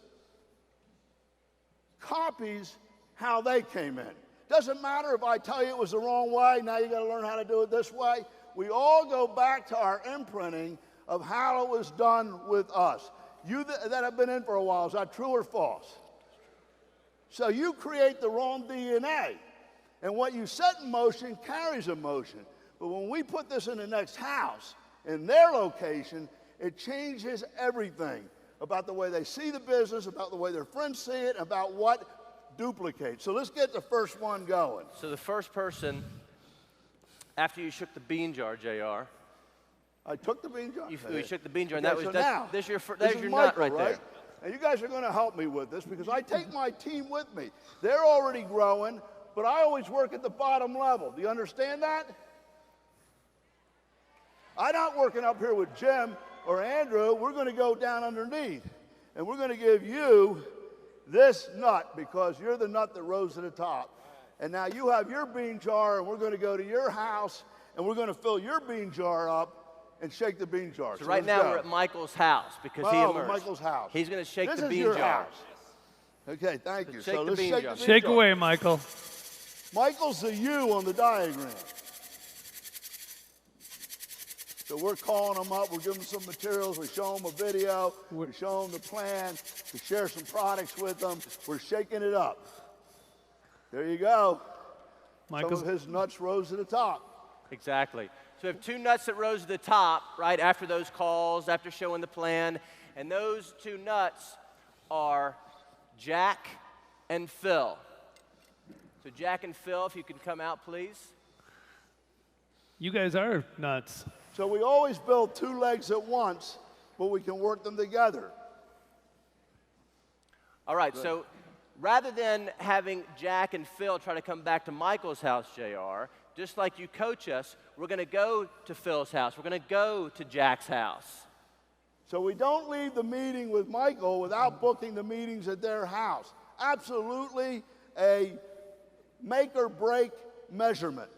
A: copies how they came in. Doesn't matter if I tell you it was the wrong way, now you got to learn how to do it this way. We all go back to our imprinting of how it was done with us. You that have been in for a while, is that true or false? So you create the wrong DNA. And what you set in motion carries emotion. But when we put this in the next house, in their location, it changes everything about the way they see the business, about the way their friends see it, about what duplicates. So let's get the first one going.
B: So the first person, after you shook the bean jar, JR.
A: I took the bean jar?
B: You shook the bean jar, and
A: okay,
B: there's your
A: Michael,
B: nut right there.
A: And you guys are going to help me with this because I take my team with me. They're already growing, but I always work at the bottom level. Do you understand that? I'm not working up here with Jim or Andrew. We're going to go down underneath, and we're going to give you this nut because you're the nut that rose to the top. And now you have your bean jar, and we're going to go to your house, and we're going to fill your bean jar up and shake the bean jar.
B: So right now we're at Michael's house because he emerged.
A: Michael's house.
B: He's going to shake
A: this
B: the bean
A: jar.
B: jar.
A: Okay, thank you.
B: So
A: let's shake the bean jar.
C: Shake away, Michael.
A: Michael's the U on the diagram. So we're calling them up. We're giving them some materials. We show them a video. We show them the plan. We share some products with them. We're shaking it up. There you go. Some of his nuts rose to the top.
B: Exactly. So we have 2 nuts that rose to the top, right, after those calls, after showing the plan. And those 2 nuts are Jack and Phil. So Jack and Phil, if you could come out, please.
C: You guys are nuts.
A: So we always build 2 legs at once, but we can work them together.
B: All right, so rather than having Jack and Phil try to come back to Michael's house, JR, just like you coach us, we're going to go to Phil's house. We're going to go to Jack's house.
A: So we don't leave the meeting with Michael without booking the meetings at their house. Absolutely a make or break measurement.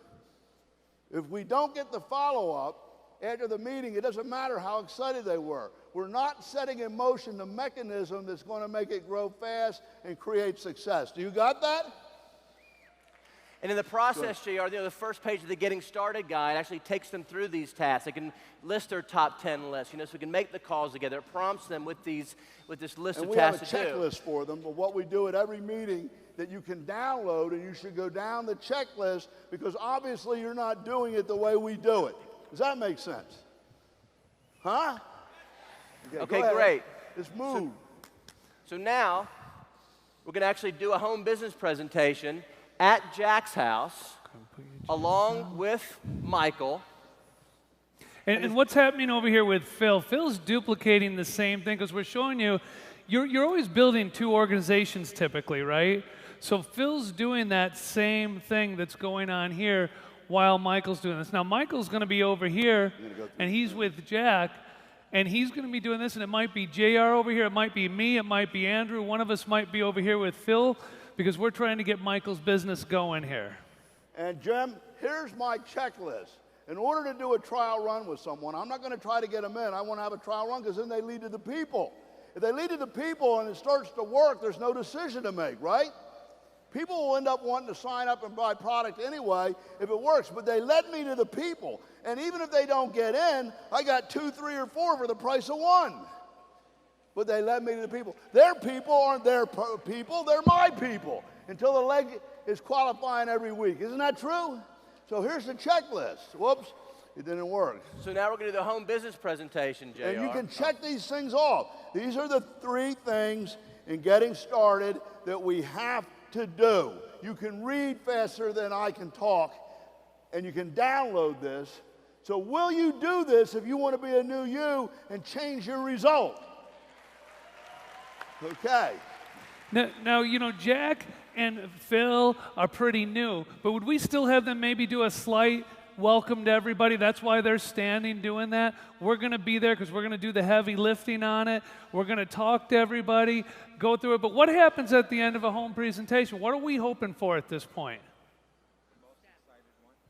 A: If we don't get the follow-up after the meeting, it doesn't matter how excited they were. We're not setting in motion the mechanism that's going to make it grow fast and create success. Do you got that?
B: And in the process, JR, the first page of the Getting Started guide actually takes them through these tasks. They can list their top 10 lists, so we can make the calls together. It prompts them with this list of tasks to do.
A: And we have a checklist for them of what we do at every meeting that you can download, and you should go down the checklist because obviously you're not doing it the way we do it. Does that make sense? Huh?
B: Okay, great.
A: Let's move.
B: So now we're going to actually do a home business presentation at Jack's house, along with Michael.
C: And what's happening over here with Phil? Phil's duplicating the same thing because we're showing you, you're always building two organizations typically, right? So Phil's doing that same thing that's going on here while Michael's doing this. Now Michael's going to be over here, and he's with Jack, and he's going to be doing this, and it might be JR over here, it might be me, it might be Andrew, one of us might be over here with Phil, because we're trying to get Michael's business going here.
A: And Jim, here's my checklist. In order to do a trial run with someone, I'm not going to try to get them in. I want to have a trial run because then they lead to the people. If they lead to the people and it starts to work, there's no decision to make, right? People will end up wanting to sign up and buy product anyway if it works, but they led me to the people. And even if they don't get in, I got 2, 3, or 4 for the price of 1. But they led me to the people. Their people aren't their people, they're my people, until the leg is qualifying every week. Isn't that true? So here's the checklist. Whoops, it didn't work.
B: So now we're going to do the home business presentation, JR.
A: And you can check these things off. These are the 3 things in getting started that we have to do. You can read faster than I can talk, and you can download this. So will you do this if you want to be a new you and change your result? Okay.
C: Now, Jack and Phil are pretty new, but would we still have them maybe do a slight welcome to everybody? That's why they're standing doing that. We're going to be there because we're going to do the heavy lifting on it. We're going to talk to everybody, go through it. But what happens at the end of a home presentation? What are we hoping for at this point?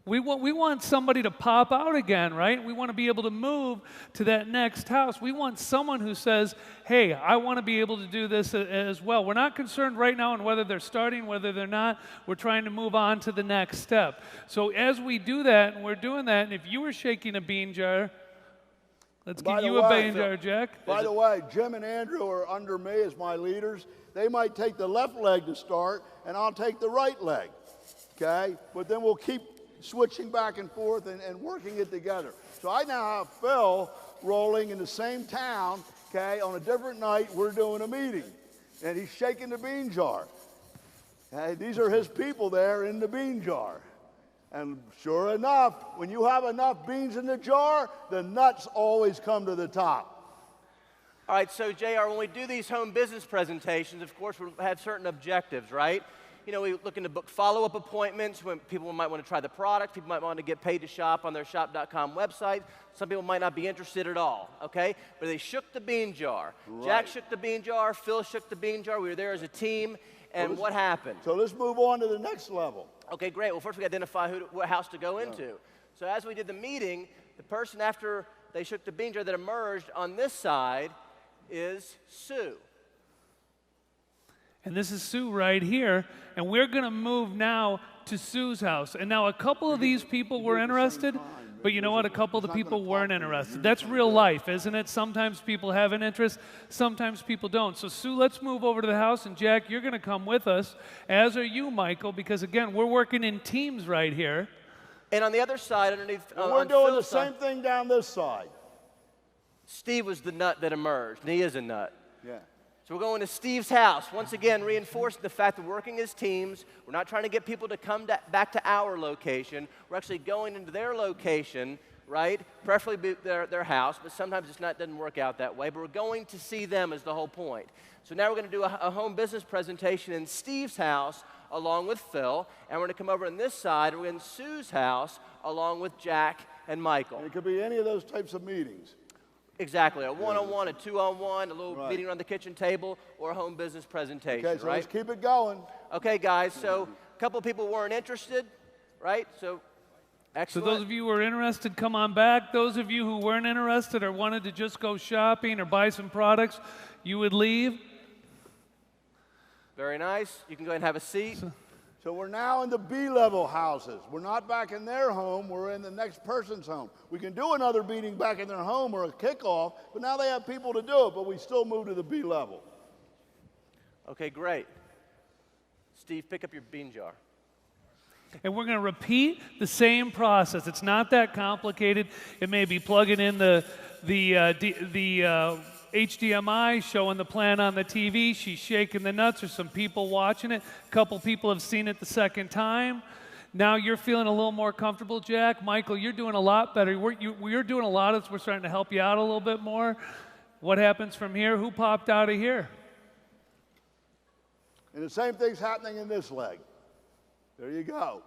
C: We want somebody to pop out again, right? We want to be able to move to that next house. We want someone who says, hey, I want to be able to do this as well. We're not concerned right now on whether they're starting, whether they're not. We're trying to move on to the next step. So as we do that, and we're doing that, and if you were shaking a bean jar, let's give you a bean jar, Jack.
A: By the way, Jim and Andrew are under me as my leaders. They might take the left leg to start, and I'll take the right leg, okay? But then we'll keep switching back and forth and working it together. So I now have Phil rolling in the same town, okay? On a different night, we're doing a meeting, and he's shaking the bean jar. Okay? These are his people there in the bean jar. And sure enough, when you have enough beans in the jar, the nuts always come to the top.
B: All right, so JR, when we do these home business presentations, of course, we have certain objectives, right? We look into book follow-up appointments when people might want to try the product. People might want to get paid to shop on their shop.com website. Some people might not be interested at all, okay? But they shook the bean jar. Right. Jack shook the bean jar. Phil shook the bean jar. We were there as a team. And what happened?
A: So let's move on to the next level.
B: Okay, great. Well, first we identify what house to go into. So as we did the meeting, the person after they shook the bean jar that emerged on this side is Sue.
C: And this is Sue right here, and we're going to move now to Sue's house. And now a couple of these people were interested, but you know what? A couple of the people weren't interested. That's real life, isn't it? Sometimes people have an interest, sometimes people don't. So Sue, let's move over to the house, and Jack, you're going to come with us, as are you, Michael, because again, we're working in teams right here.
B: And on the other side, underneath,
A: we're doing the same thing down this side.
B: Steve was the nut that emerged, and he is a nut.
A: Yeah.
B: So we're going to Steve's house, once again reinforcing the fact that we're working as teams. We're not trying to get people to come back to our location. We're actually going into their location, right? Preferably their house, but sometimes it doesn't work out that way. But we're going to see them is the whole point. So now we're going to do a home business presentation in Steve's house along with Phil, and we're going to come over on this side, and we're in Sue's house along with Jack and Michael.
A: And it could be any of those types of meetings.
B: Exactly, a one-on-one, a two-on-one, a little meeting around the kitchen table, or a home business presentation,
A: okay, so
B: right?
A: let's keep it going.
B: Okay, guys, so a couple of people weren't interested, right? So Excellent.
C: So those of you who are interested, come on back. Those of you who weren't interested or wanted to just go shopping or buy some products, you would leave.
B: Very nice. You can go ahead and have a seat.
A: So we're now in the B-level houses. We're not back in their home, we're in the next person's home. We can do another meeting back in their home or a kickoff, but now they have people to do it, but we still move to the B-level.
B: Okay, great. Steve, pick up your bean jar.
C: And we're going to repeat the same process. It's not that complicated. It may be plugging in the HDMI, showing the plan on the TV. She's shaking the nuts. There's some people watching it. A couple people have seen it the second time. Now you're feeling a little more comfortable, Jack. Michael, you're doing a lot better. We're doing a lot of this. We're starting to help you out a little bit more. What happens from here? Who popped out of here?
A: And the same thing's happening in this leg. There you go.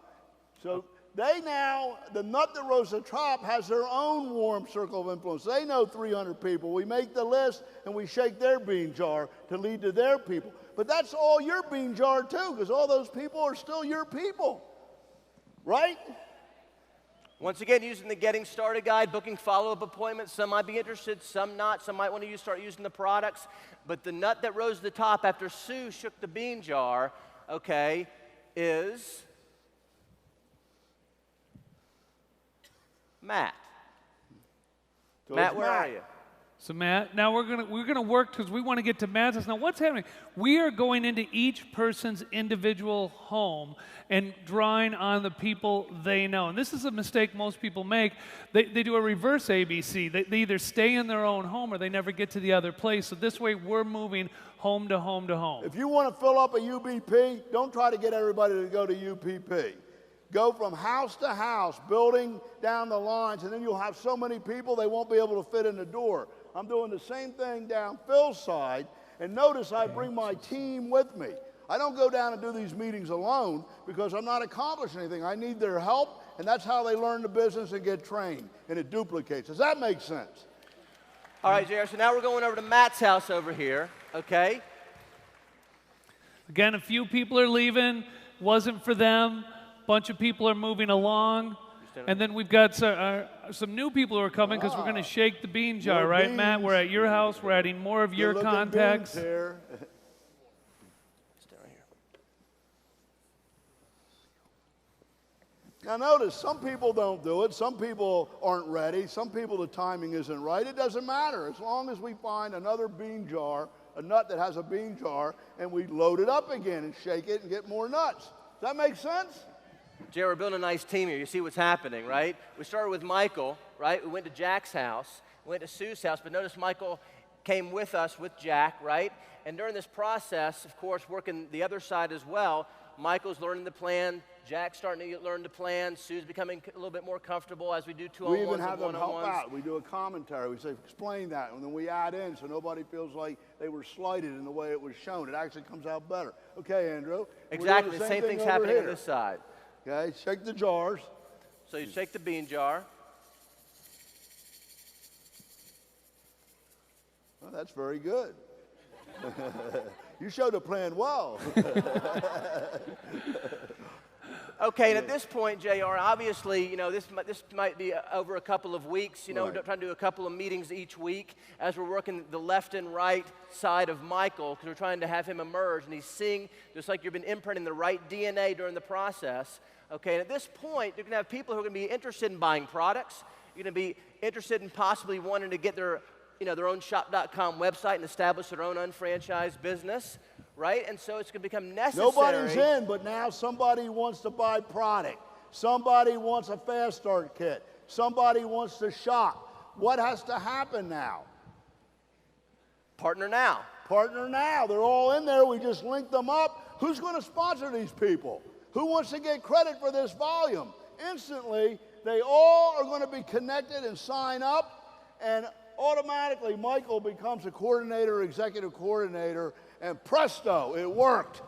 A: So they now, the nut that rose to the top has their own warm circle of influence. They know 300 people. We make the list and we shake their bean jar to lead to their people. But that's all your bean jar too, because all those people are still your people. Right?
B: Once again, using the Getting Started Guide, booking follow-up appointments. Some might be interested, some not. Some might want to start using the products. But the nut that rose to the top after Sue shook the bean jar, okay, is Matt.
A: So
B: Matt, where are you?
C: So Matt, now we're gonna work because we want to get to Matt's house. Now what's happening? We are going into each person's individual home and drawing on the people they know. And this is a mistake most people make. They do a reverse ABC. They either stay in their own home or they never get to the other place. So this way we're moving home to home to home.
A: If you want to fill up a UBP, don't try to get everybody to go to UPP. Go from house to house, building down the lines, and then you'll have so many people they won't be able to fit in the door. I'm doing the same thing down Phil's side, and notice I bring my team with me. I don't go down and do these meetings alone because I'm not accomplishing anything. I need their help, and that's how they learn the business and get trained, and it duplicates. Does that make sense?
B: All right, JR, so now we're going over to Matt's house over here, okay?
C: Again, a few people are leaving. Wasn't for them. Bunch of people are moving along. And then we've got some new people who are coming because we're going to shake the bean jar, right,
A: beans.
C: Matt? We're at your house. We're adding more of your contacts.
A: Here. Now notice, some people don't do it. Some people aren't ready. Some people the timing isn't right. It doesn't matter as long as we find another bean jar, a nut that has a bean jar, and we load it up again and shake it and get more nuts. Does that make sense?
B: Jay, we're building a nice team here. You see what's happening, right? We started with Michael, right? We went to Jack's house, went to Sue's house, but notice Michael came with us with Jack, right? And during this process, of course, working the other side as well, Michael's learning the plan, Jack's starting to learn the plan, Sue's becoming a little bit more comfortable as we do two-on-ones.
A: We even have them help out. We do a commentary. We say, explain that, and then we add in so nobody feels like they were slighted in the way it was shown. It actually comes out better. Okay, Andrew.
B: Exactly. The same thing's happening on this side.
A: Okay, shake the jars.
B: So you shake the bean jar.
A: Well, that's very good. You showed the plan well.
B: Okay, and at this point, JR, obviously, you know, this might be over a couple of weeks. You know,
A: Right.
B: we're trying to do a couple of meetings each week as we're working the left and right side of Michael because we're trying to have him emerge, and he's seeing, just like you've been imprinting the right DNA during the process. Okay, and at this point, you're going to have people who are going to be interested in buying products. You're going to be interested in possibly wanting to get their, you know, their own shop.com website and establish their own unfranchised business, right? And so it's going to become necessary.
A: Nobody's in, but now somebody wants to buy product. Somebody wants a fast start kit. Somebody wants to shop. What has to happen now?
B: Partner now.
A: Partner now. They're all in there. We just link them up. Who's going to sponsor these people? Who wants to get credit for this volume? Instantly, they all are going to be connected and sign up, and automatically Michael becomes a coordinator, executive coordinator, and presto, it worked.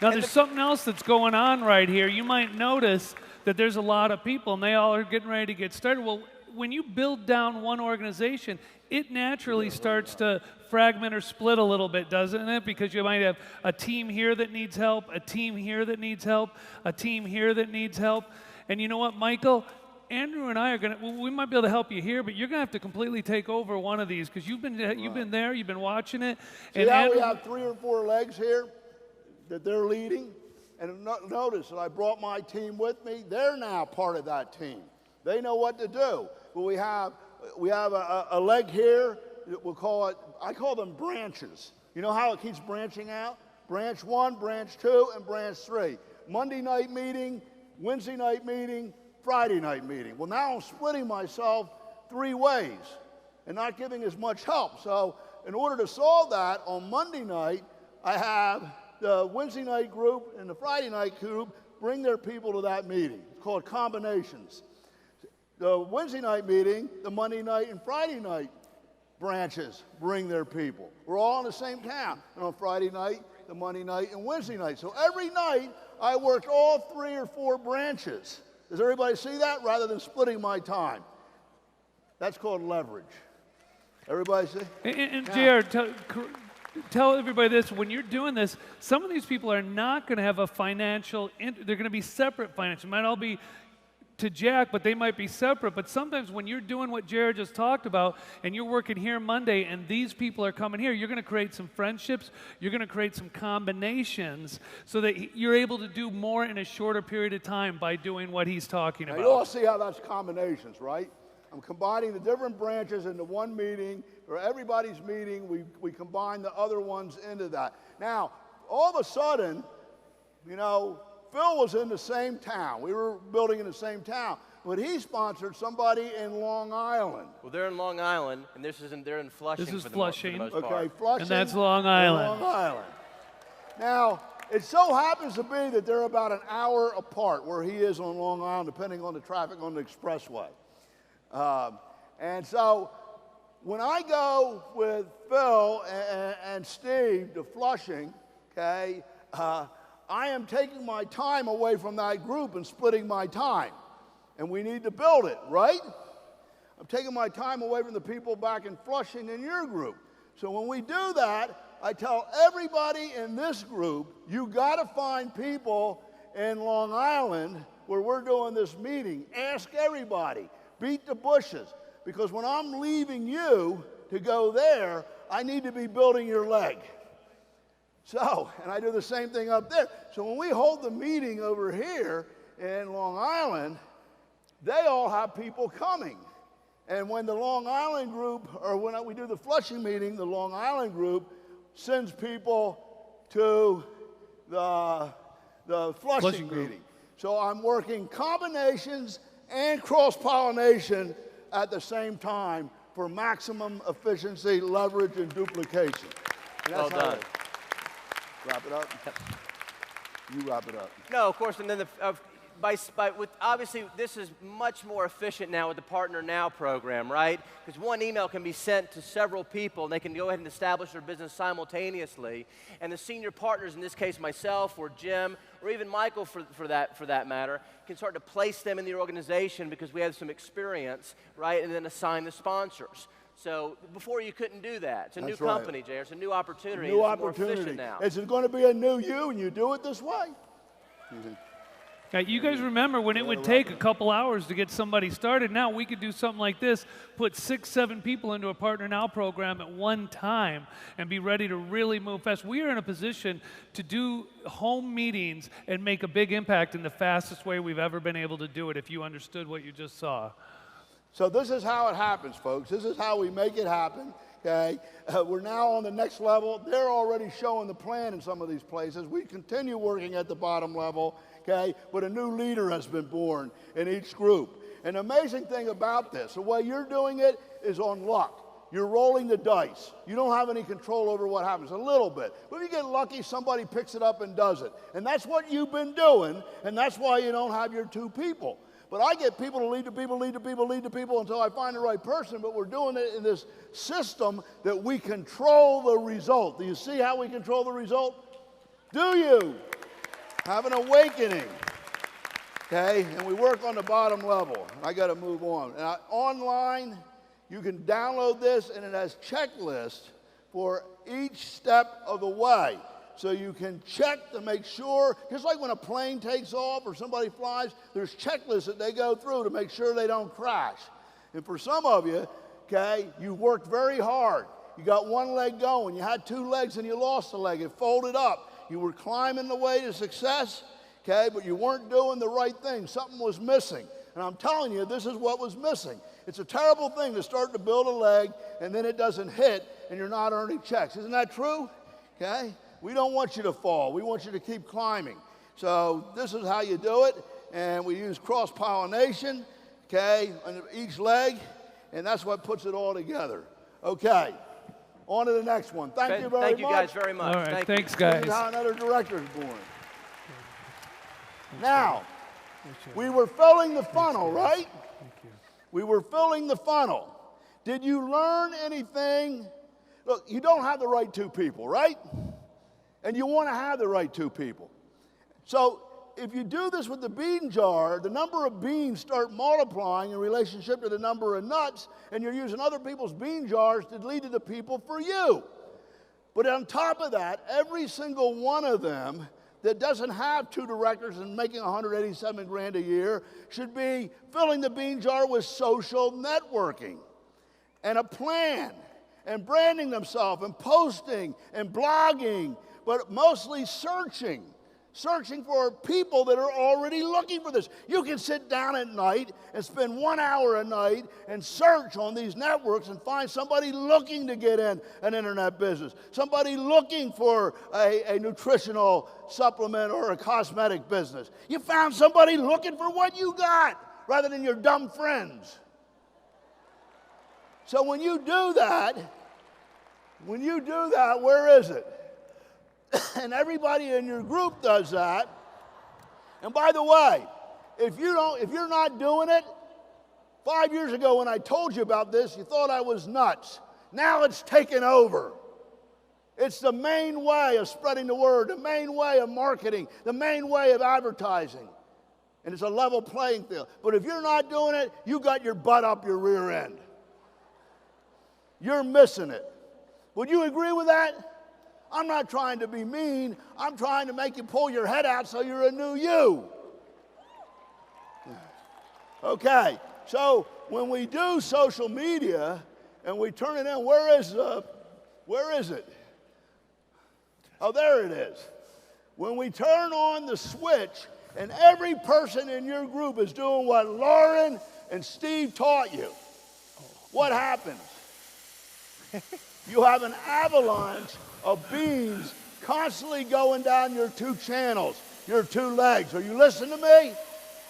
C: Now, there's something else that's going on right here. You might notice that there's a lot of people, and they all are getting ready to get started. Well, when you build down one organization, it naturally starts to fragment or split a little bit, doesn't it? Because you might have a team here that needs help, a team here that needs help, a team here that needs help. And you know what, Michael? Andrew and I are going to, we might be able to help you here, but you're going to have to completely take over one of these because you've been there, you've been watching it.
A: See how we have 3 or 4 legs here that they're leading? And notice that I brought my team with me. They're now part of that team. They know what to do. But we have a leg here. We'll call it, I call them branches. You know how it keeps branching out? Branch 1, branch 2, and branch 3. Monday night meeting, Wednesday night meeting, Friday night meeting. Well, now I'm splitting myself 3 ways and not giving as much help. So in order to solve that, on Monday night, I have the Wednesday night group and the Friday night group bring their people to that meeting. It's called combinations. The Wednesday night meeting, the Monday night and Friday night branches bring their people. We're all in the same town. And on Friday night, the Monday night and Wednesday night. So every night, I worked all 3 or 4 branches. Does everybody see that? Rather than splitting my time. That's called leverage. Everybody see?
C: And JR, tell everybody this. When you're doing this, some of these people are not going to have a financial, they're going to be separate financially. It might all be to Jack, but they might be separate. But sometimes when you're doing what Jared just talked about and you're working here Monday and these people are coming here, you're going to create some friendships, you're going to create some combinations so that you're able to do more in a shorter period of time by doing what he's talking about.
A: You all see how that's combinations, right? I'm combining the different branches into one meeting, or everybody's meeting, we combine the other ones into that. Now, all of a sudden, you know, Phil was in the same town. We were building in the same town. But he sponsored somebody in Long Island.
B: Well, they're in Long Island, and they're in Flushing.
C: This is
B: for the
C: Flushing.
B: most part.
A: Okay, Flushing.
C: And that's Long Island.
A: Long Island. Now, it so happens to be that they're about an hour apart where he is on Long Island, depending on the traffic on the expressway. And so when I go with Phil and Steve to Flushing, okay, I am taking my time away from that group and splitting my time. And we need to build it, right? I'm taking my time away from the people back in Flushing in your group. So when we do that, I tell everybody in this group, you got to find people in Long Island where we're doing this meeting. Ask everybody. Beat the bushes. Because when I'm leaving you to go there, I need to be building your leg. So, and I do the same thing up there. So when we hold the meeting over here in Long Island, they all have people coming. And when the Long Island group, or when we do the Flushing meeting, the Long Island group sends people to the Flushing meeting. So I'm working combinations and cross-pollination at the same time for maximum efficiency, leverage, and duplication. And
B: Well done.
A: Wrap it up. You wrap it up.
B: No, of course, and then obviously this is much more efficient now with the Partner Now program, right? Because one email can be sent to several people, and they can go ahead and establish their business simultaneously. And the senior partners, in this case myself or Jim or even Michael for that matter, can start to place them in the organization because we have some experience, right? And then assign the sponsors. So before you couldn't do that. It's a new company, Jay. It's a new opportunity.
A: New
B: it's
A: opportunity.
B: More efficient now.
A: Is it going to be a new you and you do it this way?
C: Now, you guys remember when it would take a couple hours to get somebody started. Now we could do something like this, put 6, 7 people into a Partner Now program at one time and be ready to really move fast. We are in a position to do home meetings and make a big impact in the fastest way we've ever been able to do it, if you understood what you just saw.
A: So this is how it happens, folks. This is how we make it happen, okay? We're now on the next level. They're already showing the plan in some of these places. We continue working at the bottom level, okay? But a new leader has been born in each group. And the amazing thing about this, the way you're doing it is on luck. You're rolling the dice. You don't have any control over what happens, a little bit. But if you get lucky, somebody picks it up and does it. And that's what you've been doing, and that's why you don't have your 2 people. But I get people to lead the people, lead the people, lead the people until I find the right person. But we're doing it in this system that we control the result. Do you see how we control the result? Do you? Have an awakening. okay? And we work on the bottom level. I got to move on. Online, you can download this, and it has checklists for each step of the way. So you can check to make sure, just like when a plane takes off or somebody flies, there's checklists that they go through to make sure they don't crash. And for some of you, okay, you worked very hard. You got one leg going. You had two legs and you lost a leg. It folded up. You were climbing the way to success, okay, but you weren't doing the right thing. Something was missing. And I'm telling you, this is what was missing. It's a terrible thing to start to build a leg and then it doesn't hit and you're not earning checks. Isn't that true? Okay? We don't want you to fall. We want you to keep climbing. So this is how you do it. And we use cross-pollination, okay, on each leg. And that's what puts it all together. Okay. On to the next one. Thank you very much.
B: Thank you guys very much.
C: All right,
B: Thanks,
C: guys.
A: This is how another director is born. Now, we were filling the funnel, right? We were filling the funnel. Did you learn anything? Look, you don't have the right two people, right? And you want to have the right two people. So if you do this with the bean jar, the number of beans start multiplying in relationship to the number of nuts, and you're using other people's bean jars to lead to the people for you. But on top of that, every single one of them that doesn't have two directors and making 187 grand a year should be filling the bean jar with social networking and a plan and branding themselves and posting and blogging, but mostly searching for people that are already looking for this. You can sit down at night and spend 1 hour a night and search on these networks and find somebody looking to get in an internet business, somebody looking for a nutritional supplement or a cosmetic business. You found somebody looking for what you got rather than your dumb friends. So when you do that, where is it? And everybody in your group does that. And by the way, if you're not doing it, 5 years ago when I told you about this, you thought I was nuts. Now it's taken over. It's the main way of spreading the word, the main way of marketing, the main way of advertising. And it's a level playing field. But if you're not doing it, you got your butt up your rear end. You're missing it. Would you agree with that? I'm not trying to be mean. I'm trying to make you pull your head out so you're a new you. Okay, so when we do social media and we turn it in, where is it? Oh, there it is. When we turn on the switch and every person in your group is doing what Lauren and Steve taught you, what happens? You have an avalanche of beans constantly going down your two channels, your two legs. Are you listening to me?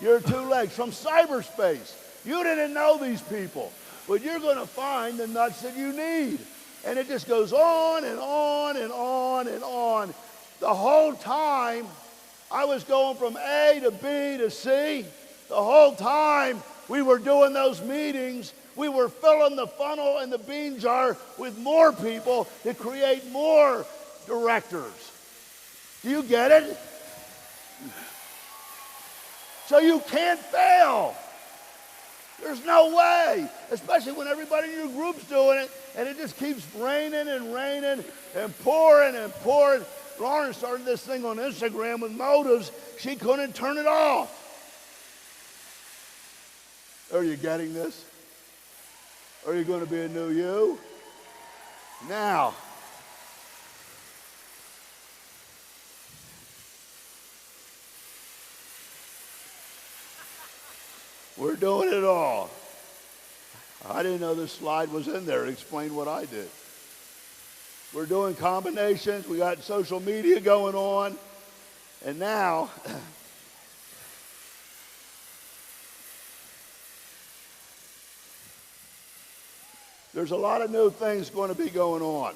A: Your two legs from cyberspace. You didn't know these people, but you're going to find the nuts that you need. And it just goes on and on and on and on. The whole time, I was going from A to B to C. The whole time we were doing those meetings, we were filling the funnel and the bean jar with more people to create more directors. Do you get it? So you can't fail. There's no way, especially when everybody in your group's doing it, and it just keeps raining and raining and pouring and pouring. Lauren started this thing on Instagram with motives. She couldn't turn it off. Are you getting this? Are you going to be a new you? Now, we're doing it all. I didn't know this slide was in there. It explained what I did. We're doing combinations. We got social media going on. And now, there's a lot of new things going to be going on.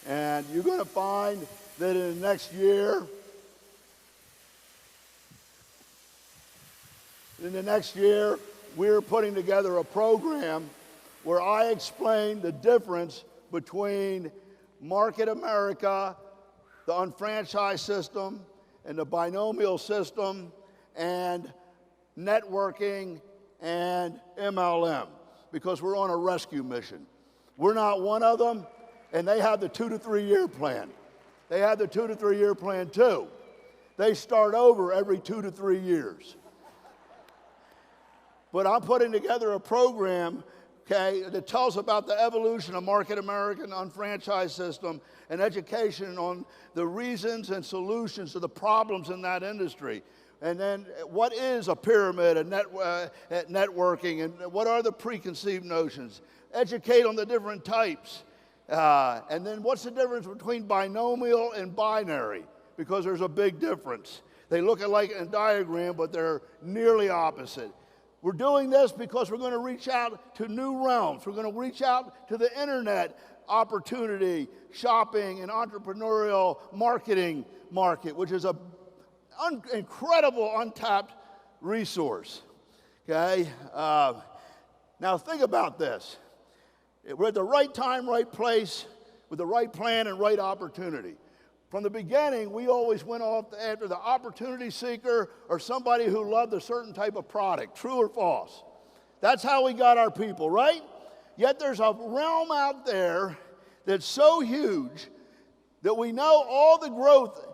A: And you're going to find that in the next year, we're putting together a program where I explain the difference between Market America, the unfranchised system, and the binomial system, and networking, and MLM, because we're on a rescue mission. We're not one of them, and they have the 2 to 3 year plan. They have the 2 to 3 year plan too. They start over every 2 to 3 years. But I'm putting together a program, okay, that tells about the evolution of Market America UnFranchise system and education on the reasons and solutions to the problems in that industry. And then what is a pyramid and networking, and what are the preconceived notions? Educate on the different types. And then what's the difference between binomial and binary? Because there's a big difference. They look alike in a diagram, but they're nearly opposite. We're doing this because we're going to reach out to new realms. We're going to reach out to the internet opportunity, shopping, and entrepreneurial marketing market, which is an incredible untapped resource. Okay? Now think about this. We're at the right time, right place, with the right plan and right opportunity. From the beginning, we always went off after the opportunity seeker or somebody who loved a certain type of product, true or false. That's how we got our people, right? Yet there's a realm out there that's so huge that we know all the growth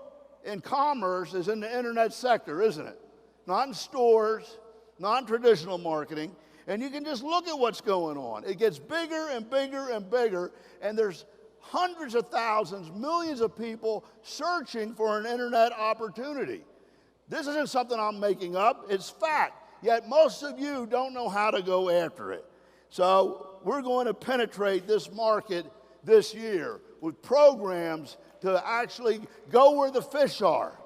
A: in commerce is in the internet sector, isn't it? Not in stores, not in traditional marketing. And you can just look at what's going on. It gets bigger and bigger and bigger, and there's hundreds of thousands, millions of people searching for an internet opportunity. This isn't something I'm making up, it's fact. Yet most of you don't know how to go after it. So we're going to penetrate this market this year with programs to actually go where the fish are.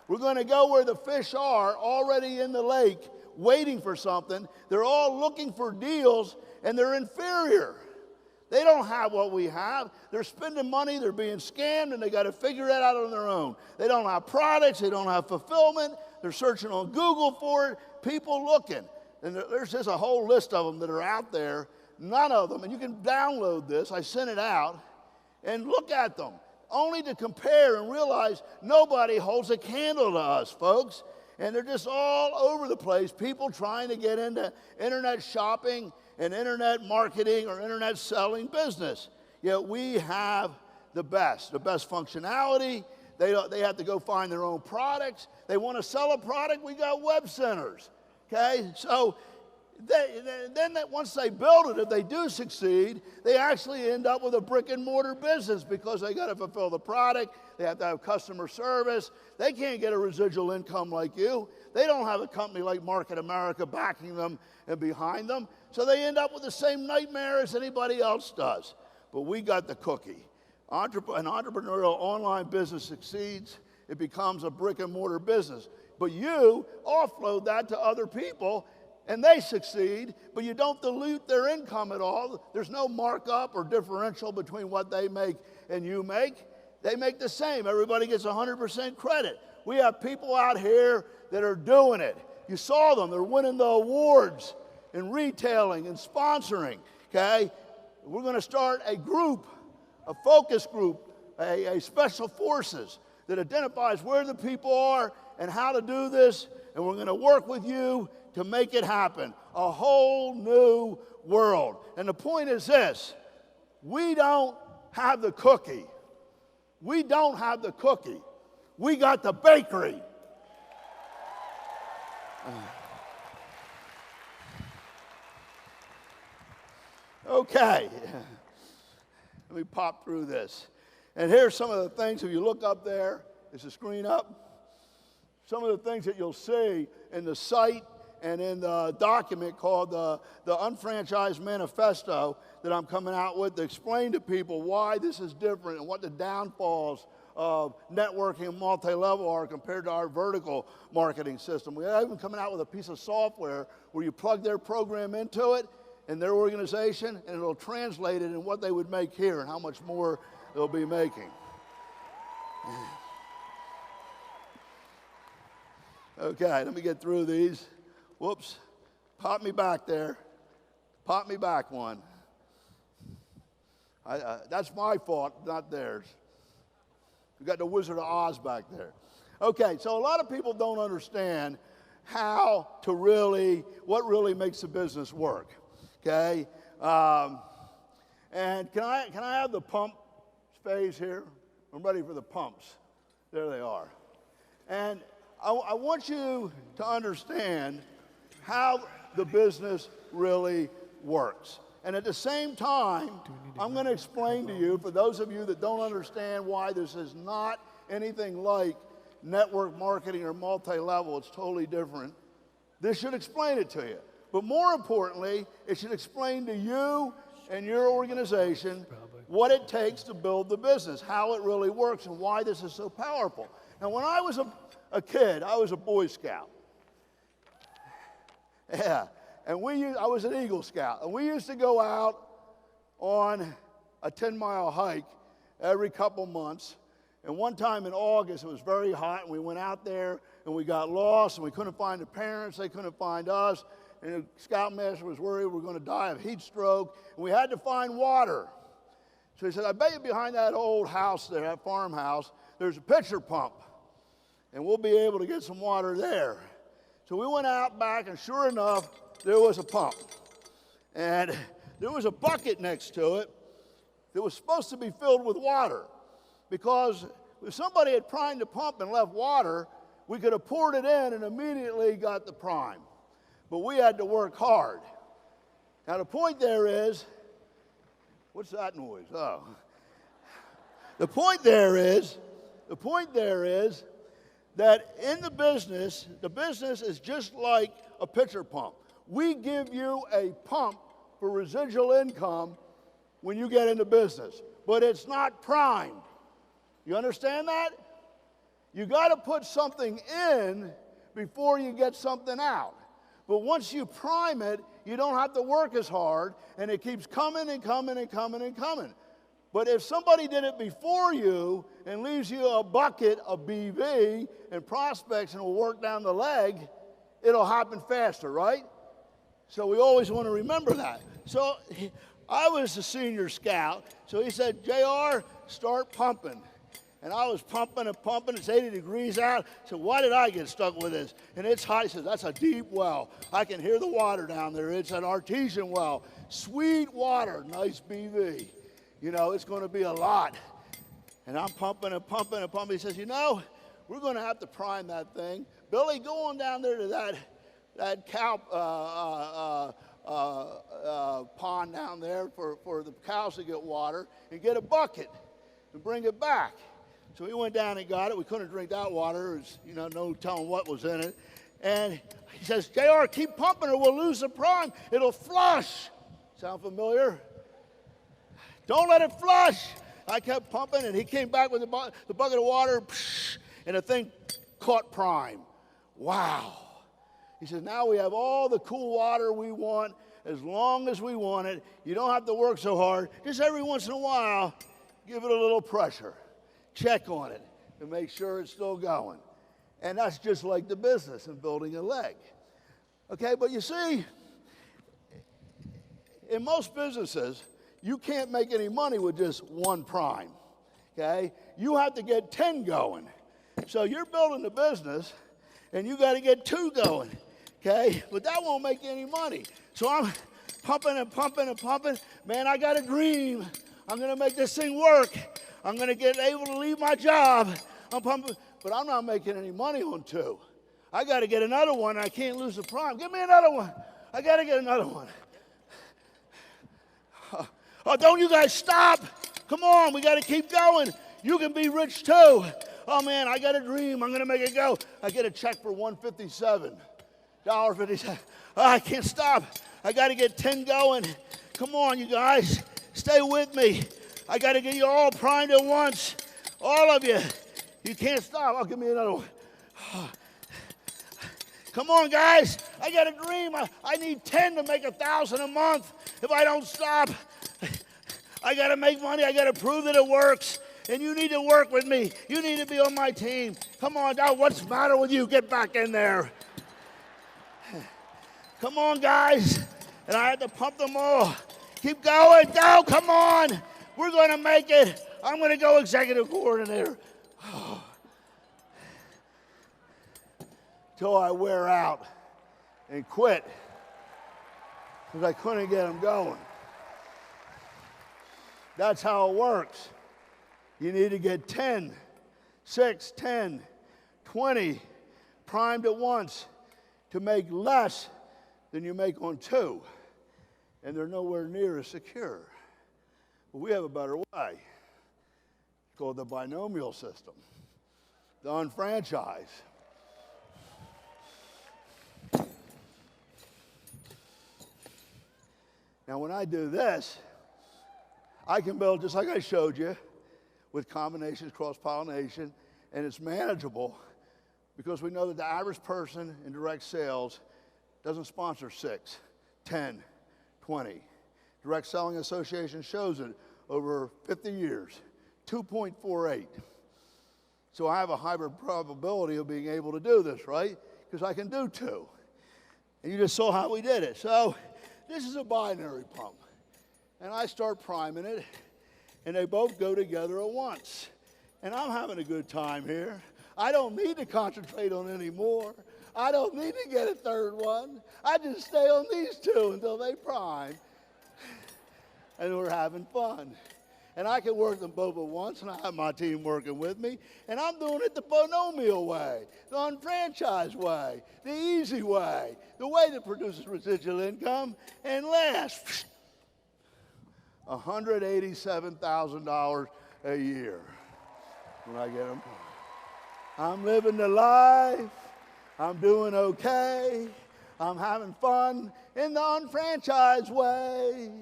A: We're going to go where the fish are, already in the lake, waiting for something. They're all looking for deals, and they're inferior. They don't have what we have. They're spending money, they're being scammed, and they got to figure it out on their own. They don't have products, they don't have fulfillment. They're searching on Google for it, people looking. And there's just a whole list of them that are out there. None of them, and you can download this, I sent it out, and look at them, only to compare and realize nobody holds a candle to us, folks. And they're just all over the place, people trying to get into internet shopping and internet marketing or internet selling business. Yet we have the best functionality. They have to go find their own products. They want to sell a product, we got web centers, okay? So once they build it, if they do succeed, they actually end up with a brick and mortar business because they got to fulfill the product. They have to have customer service. They can't get a residual income like you. They don't have a company like Market America backing them and behind them. So they end up with the same nightmare as anybody else does. But we got the cookie. An entrepreneurial online business succeeds, it becomes a brick and mortar business. But you offload that to other people, and they succeed, but you don't dilute their income at all. There's no markup or differential between what they make and you make. They make the same. Everybody gets 100% credit. We have people out here that are doing it. You saw them. They're winning the awards in retailing and sponsoring, okay? We're going to start a group, a focus group, a special forces that identifies where the people are and how to do this, and we're going to work with you to make it happen. A whole new world. And the point is this: we don't have the cookie. We don't have the cookie. We got the bakery. Okay. Let me pop through this. And here's some of the things. If you look up there, is the screen up? Some of the things that you'll see in the site and in the document called the Unfranchise Manifesto that I'm coming out with to explain to people why this is different and what the downfalls of networking and multi-level are compared to our vertical marketing system. We're even coming out with a piece of software where you plug their program into it in their organization, and it'll translate it in what they would make here and how much more they'll be making. Okay, let me get through these. Whoops, pop me back there. Pop me back one. That's my fault, not theirs. We got the Wizard of Oz back there. Okay, so a lot of people don't understand what really makes the business work, okay? And can I have the pump phase here? I'm ready for the pumps. There they are. And I want you to understand how the business really works. And at the same time, I'm going to explain to you, for those of you that don't understand why this is not anything like network marketing or multi-level, it's totally different. This should explain it to you. But more importantly, it should explain to you and your organization what it takes to build the business, how it really works, and why this is so powerful. Now, when I was a kid, I was a Boy Scout. Yeah, and I was an Eagle Scout, and we used to go out on a 10-mile hike every couple months. And one time in August, it was very hot, and we went out there, and we got lost, and we couldn't find the parents, they couldn't find us, and the scoutmaster was worried we were going to die of heat stroke, and we had to find water. So he said, I bet you behind that old house there, that farmhouse, there's a pitcher pump, and we'll be able to get some water there. So we went out back, and sure enough, there was a pump. And there was a bucket next to it that was supposed to be filled with water, because if somebody had primed the pump and left water, we could have poured it in and immediately got the prime. But we had to work hard. Now the point there is, what's that noise? Oh. The point there is that in the business is just like a pitcher pump. We give you a pump for residual income when you get into business, but it's not primed. You understand that? You got to put something in before you get something out. But once you prime it, you don't have to work as hard, and it keeps coming and coming and coming and coming. But if somebody did it before you and leaves you a bucket of BV and prospects and will work down the leg, it'll happen faster, right? So we always want to remember that. So I was a senior scout, so he said, JR, start pumping. And I was pumping and pumping. It's 80 degrees out. So why did I get stuck with this? And it's hot. He says, that's a deep well. I can hear the water down there. It's an artesian well. Sweet water, nice BV. You know, it's going to be a lot. And I'm pumping and pumping and pumping. He says, you know, we're going to have to prime that thing. Billy, go on down there to that cow pond down there for the cows to get water and get a bucket and bring it back. So we went down and got it. We couldn't drink that water. There's, you know, no telling what was in it. And he says, JR, keep pumping or we'll lose the prime. It'll flush. Sound familiar? Don't let it flush. I kept pumping, and he came back with the bucket of water, and the thing caught prime. Wow. He says, now we have all the cool water we want as long as we want it. You don't have to work so hard. Just every once in a while, give it a little pressure. Check on it to make sure it's still going. And that's just like the business and building a leg. Okay, but you see, in most businesses, you can't make any money with just one prime, okay? You have to get 10 going. So you're building the business, and you got to get 2 going, okay? But that won't make any money. So I'm pumping and pumping and pumping. Man, I got a dream. I'm going to make this thing work. I'm going to get able to leave my job. I'm pumping, but I'm not making any money on 2. I got to get another one. I can't lose the prime. Give me another one. I got to get another one. Oh, don't you guys stop. Come on, we got to keep going. You can be rich too. Oh, man, I got a dream. I'm going to make it go. I get a check for $157. $1.57. Oh, I can't stop. I got to get 10 going. Come on, you guys. Stay with me. I got to get you all primed at once. All of you. You can't stop. Oh, give me another one. Oh. Come on, guys. I got a dream. I need 10 to make $1,000 a month if I don't stop. I got to make money. I got to prove that it works. And you need to work with me. You need to be on my team. Come on, now, what's the matter with you? Get back in there. Come on, guys. And I had to pump them all. Keep going. Go. Come on. We're going to make it. I'm going to go executive coordinator. till I wear out and quit because I couldn't get them going. That's how it works. You need to get 10, 6, 10, 20 primed at once to make less than you make on 2. And they're nowhere near as secure. But we have a better way. It's called the binomial system, the Unfranchise. Now, when I do this, I can build just like I showed you with combinations, cross-pollination, and it's manageable because we know that the average person in direct sales doesn't sponsor 6, 10, 20. Direct Selling Association shows it over 50 years, 2.48. So I have a higher probability of being able to do this, right? Because I can do 2. And you just saw how we did it. So this is a binary pump. And I start priming it, and they both go together at once. And I'm having a good time here. I don't need to concentrate on any more. I don't need to get a third one. I just stay on these 2 until they prime. And we're having fun. And I can work them both at once, and I have my team working with me. And I'm doing it the binomial way, the unfranchised way, the easy way, the way that produces residual income and lasts $187,000 a year when I get them. I'm living the life. I'm doing okay. I'm having fun in the unfranchised way.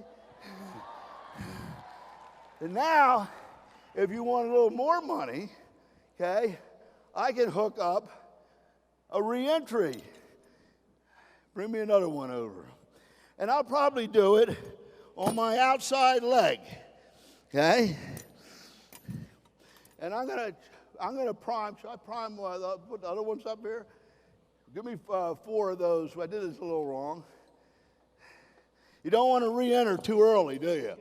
A: And now, if you want a little more money, okay, I can hook up a reentry. Bring me another one over. And I'll probably do it on my outside leg, okay? And I'm gonna prime. Should I prime? Put the other ones up here. Give me 4 of those. I did this a little wrong. You don't want to re-enter too early, do you?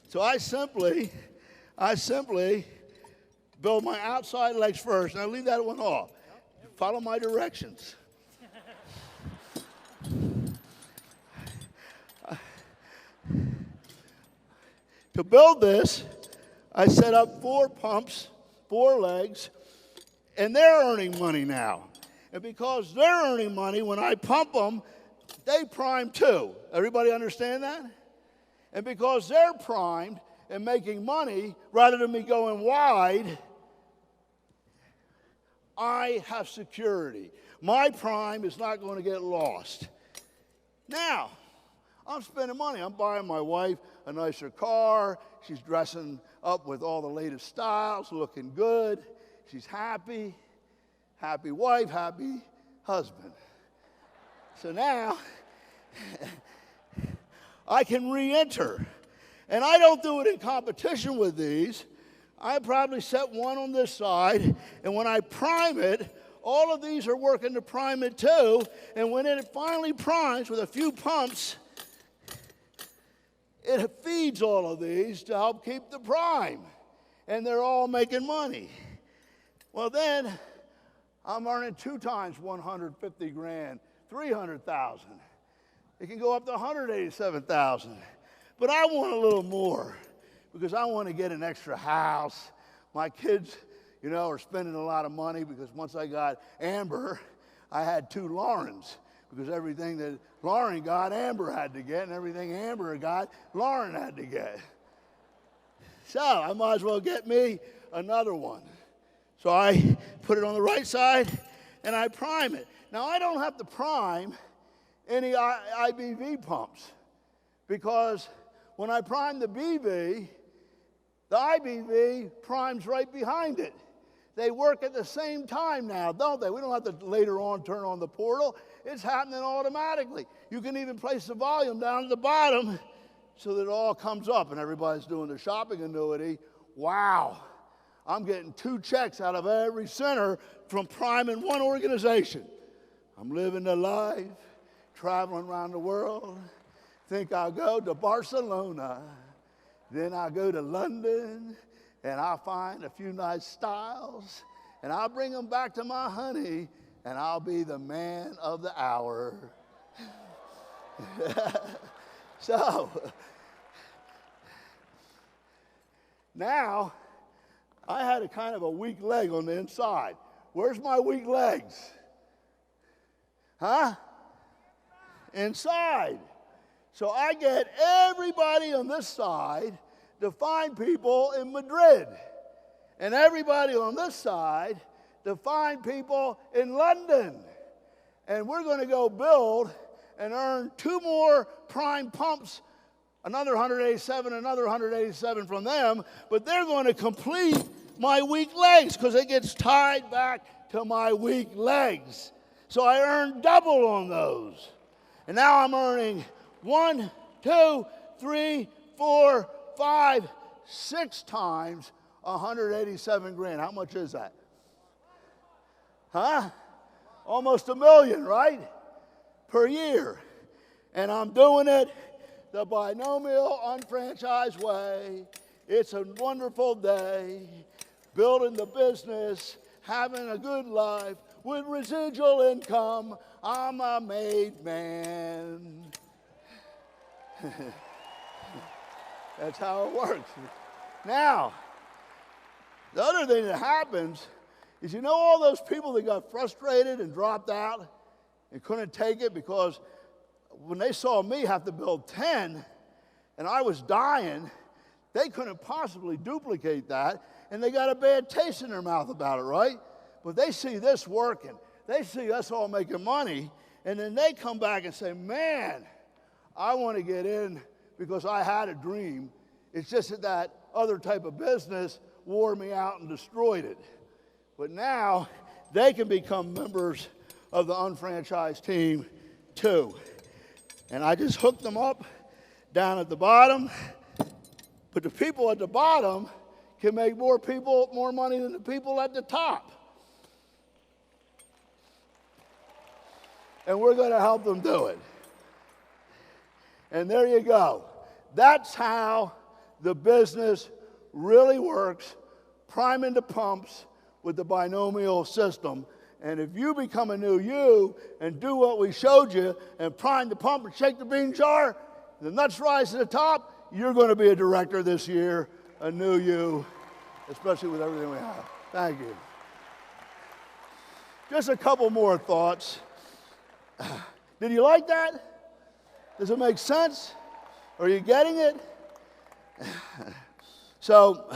A: So I simply build my outside legs first, and I leave that one off. Follow my directions. To build this, I set up 4 pumps, 4 legs, and they're earning money now. And because they're earning money, when I pump them, they prime too. Everybody understand that? And because they're primed and making money, rather than me going wide, I have security. My prime is not going to get lost. Now, I'm spending money. I'm buying my wife a nicer car. She's dressing up with all the latest styles, looking good. She's happy. Happy wife, happy husband. So now, I can re-enter. And I don't do it in competition with these. I probably set one on this side, and when I prime it, all of these are working to prime it too. And when it finally primes with a few pumps, it feeds all of these to help keep the prime. And they're all making money. Well, then I'm earning 2 times 150 grand, 300,000. It can go up to 187,000. But I want a little more because I want to get an extra house. My kids, are spending a lot of money because once I got Amber, I had 2 Laurens because everything that Lauren got, Amber had to get, and everything Amber got, Lauren had to get. So I might as well get me another one. So I put it on the right side, and I prime it. Now, I don't have to prime any IBV pumps because when I prime the BV, the IBV primes right behind it. They work at the same time now, don't they? We don't have to later on turn on the portal. It's happening automatically. You can even place the volume down at the bottom so that it all comes up and everybody's doing the shopping annuity. Wow. I'm getting 2 checks out of every center from priming one organization. I'm living the life, traveling around the world. Think I'll go to Barcelona, then I'll go to London, and I'll find a few nice styles, and I'll bring them back to my honey, and I'll be the man of the hour. So, now, I had a kind of a weak leg on the inside. Where's my weak legs? Huh? Inside. So I get everybody on this side to find people in Madrid, and everybody on this side to find people in London. And we're going to go build and earn 2 more prime pumps, another 187, another 187 from them, but they're going to complete my weak legs because it gets tied back to my weak legs. So I earned double on those. And now I'm earning 1, 2, 3, 4, 5, 6 times 187 grand. How much is that? Huh? Almost $1 million, right? Per year. And I'm doing it the binomial unfranchised way. It's a wonderful day. Building the business, having a good life with residual income. I'm a made man. That's how it works. Now, the other thing that happens is, you know, all those people that got frustrated and dropped out and couldn't take it because when they saw me have to build 10 and I was dying, they couldn't possibly duplicate that, and they got a bad taste in their mouth about it, right? But they see this working. They see us all making money, and then they come back and say, man, I want to get in because I had a dream. It's just that that other type of business wore me out and destroyed it. But now they can become members of the unfranchised team too. And I just hooked them up down at the bottom. But the people at the bottom can make more money than the people at the top. And we're going to help them do it. And there you go. That's how the business really works, priming the pumps with the binomial system. And if you become a new you and do what we showed you and prime the pump and shake the bean jar, the nuts rise to the top, you're going to be a director this year, a new you, especially with everything we have. Thank you. Just a couple more thoughts. Did you like that? Does it make sense? Are you getting it? So,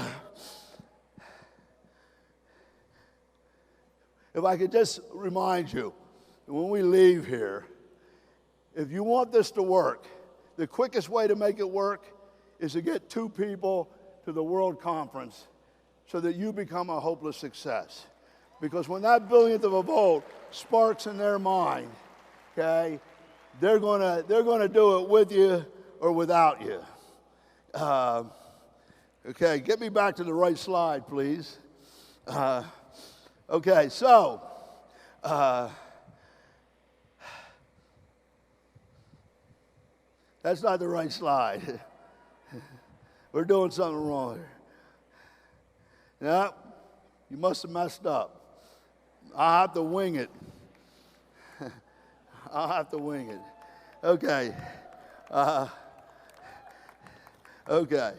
A: if I could just remind you, when we leave here, if you want this to work, the quickest way to make it work is to get 2 people to the World Conference so that you become a hopeless success. Because when that billionth of a vote sparks in their mind, okay, they're gonna do it with you or without you. Okay, get me back to the right slide, please. Okay, so that's not the right slide. We're doing something wrong here. No, you must have messed up. I'll have to wing it. I'll have to wing it. Okay. Okay.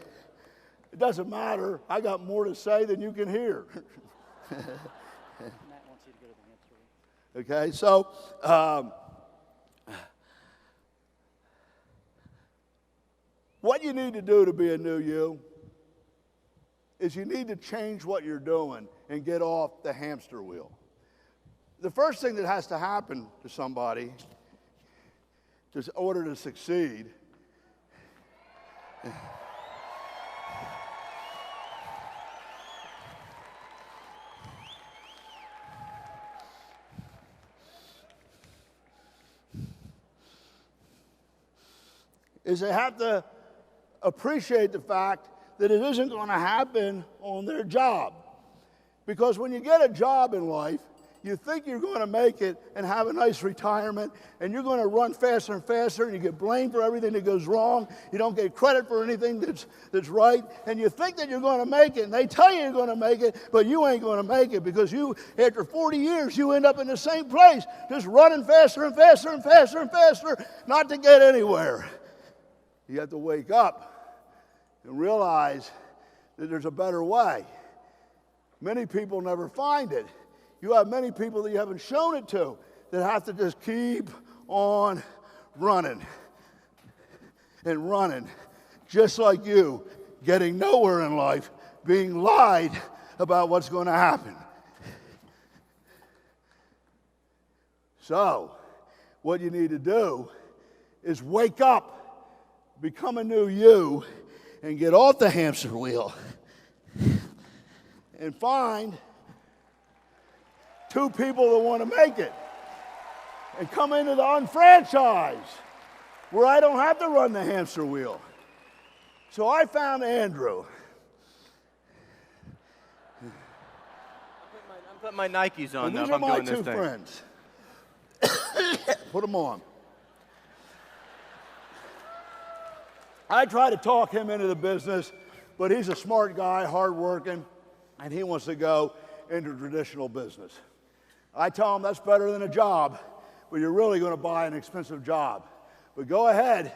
A: It doesn't matter. I got more to say than you can hear.
D: Matt wants you to go to the answer.
A: Okay, so what you need to do to be a new you is you need to change what you're doing and get off the hamster wheel. The first thing that has to happen to somebody in order to succeed is they have to appreciate the fact that it isn't going to happen on their job. Because when you get a job in life, You think you're going to make it and have a nice retirement, and you're going to run faster and faster, and you get blamed for everything that goes wrong. You don't get credit for anything that's right, and you think that you're going to make it, and they tell you you're going to make it, but you ain't going to make it because you, after 40 years, you end up in the same place, just running faster and faster and faster and faster, not to get anywhere. You have to wake up and realize that there's a better way. Many people never find it. You have many people that you haven't shown it to that have to just keep on running and running, just like you, getting nowhere in life, being lied about what's going to happen. So, what you need to do is wake up, become a new you, and get off the hamster wheel and find 2 people that want to make it and come into the Unfranchise where I don't have to run the hamster wheel. So I found Andrew.
B: I'm putting my Nikes on now
A: These
B: if
A: are
B: I'm
A: my
B: doing this
A: 2
B: thing.
A: friends. Put them on. I try to talk him into the business, but he's a smart guy, hardworking, and he wants to go into traditional business. I tell him that's better than a job, but you're really going to buy an expensive job. But go ahead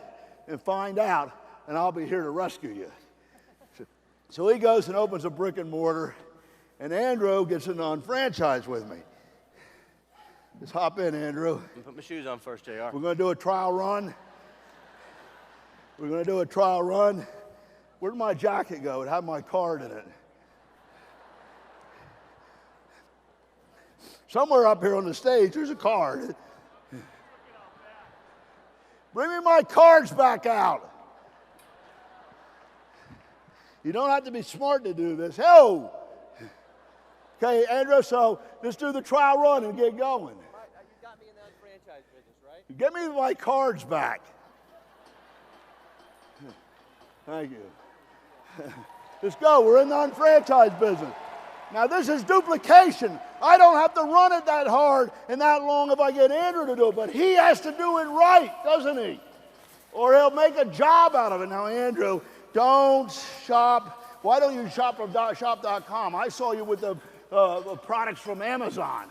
A: and find out, and I'll be here to rescue you. So he goes and opens a brick and mortar, and Andrew gets into Unfranchise with me. Just hop in, Andrew.
B: Put my shoes on first, JR.
A: We're going to do a trial run. We're going to do a trial run. Where'd my jacket go? It had my card in it. Somewhere up here on the stage, there's a card. Bring me my cards back out. You don't have to be smart to do this. Ho! Okay, Andrew, so let's do the trial run and get going.
B: You got me in the Unfranchise business, right?
A: Get me my cards back. Thank you. Let's go. We're in the Unfranchise business. Now, this is duplication. I don't have to run it that hard and that long if I get Andrew to do it, but he has to do it right, doesn't he? Or he'll make a job out of it. Now, Andrew, don't shop. Why don't you shop from shop.com? I saw you with the products from Amazon.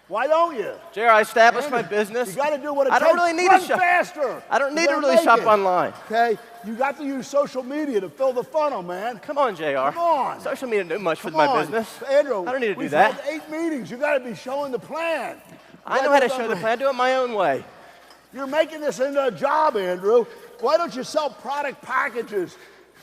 A: Why don't you?
B: JR, I established my business.
A: You got to do what it
B: I
A: takes.
B: don't really need
A: Run
B: to shop
A: faster.
B: I don't need to
A: You're
B: really
A: gonna
B: shop
A: make it.
B: online.
A: Okay? You got to use social media to fill the funnel, man.
B: Come on, JR.
A: Come on.
B: Social media doesn't do much for
A: Come
B: my
A: on.
B: business.
A: Andrew,
B: I don't need to do
A: we've
B: that.
A: had 8 meetings. You got to be showing the plan.
B: I know how to show the plan. I do it my own way.
A: You're making this into a job, Andrew. Why don't you sell product packages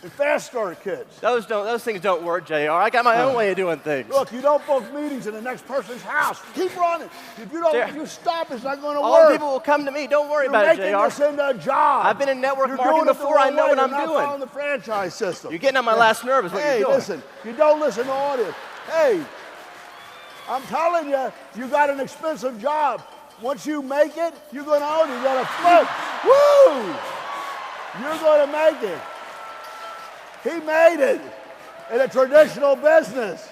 A: and fast start kits?
B: Those things don't work, JR. I got my own way of doing things.
A: Look, you don't book meetings in the next person's house. Keep running. If you don't,
B: JR,
A: if you stop, it's not going to
B: All
A: work.
B: people will come to me. Don't worry
A: You're
B: about it,
A: making
B: JR.
A: this into a job.
B: I've been in network
A: You're
B: marketing
A: doing it the
B: before. I
A: wrong
B: know
A: way.
B: what
A: You're
B: I'm
A: not
B: doing.
A: following the franchise system.
B: You're getting on my last nerve is what
A: Hey,
B: you're doing.
A: listen, you don't listen to audience. Hey, I'm telling you, you got an expensive job. Once you make it, you're going to own it. You're going to flip. Woo! You're going to make it. He made it in a traditional business,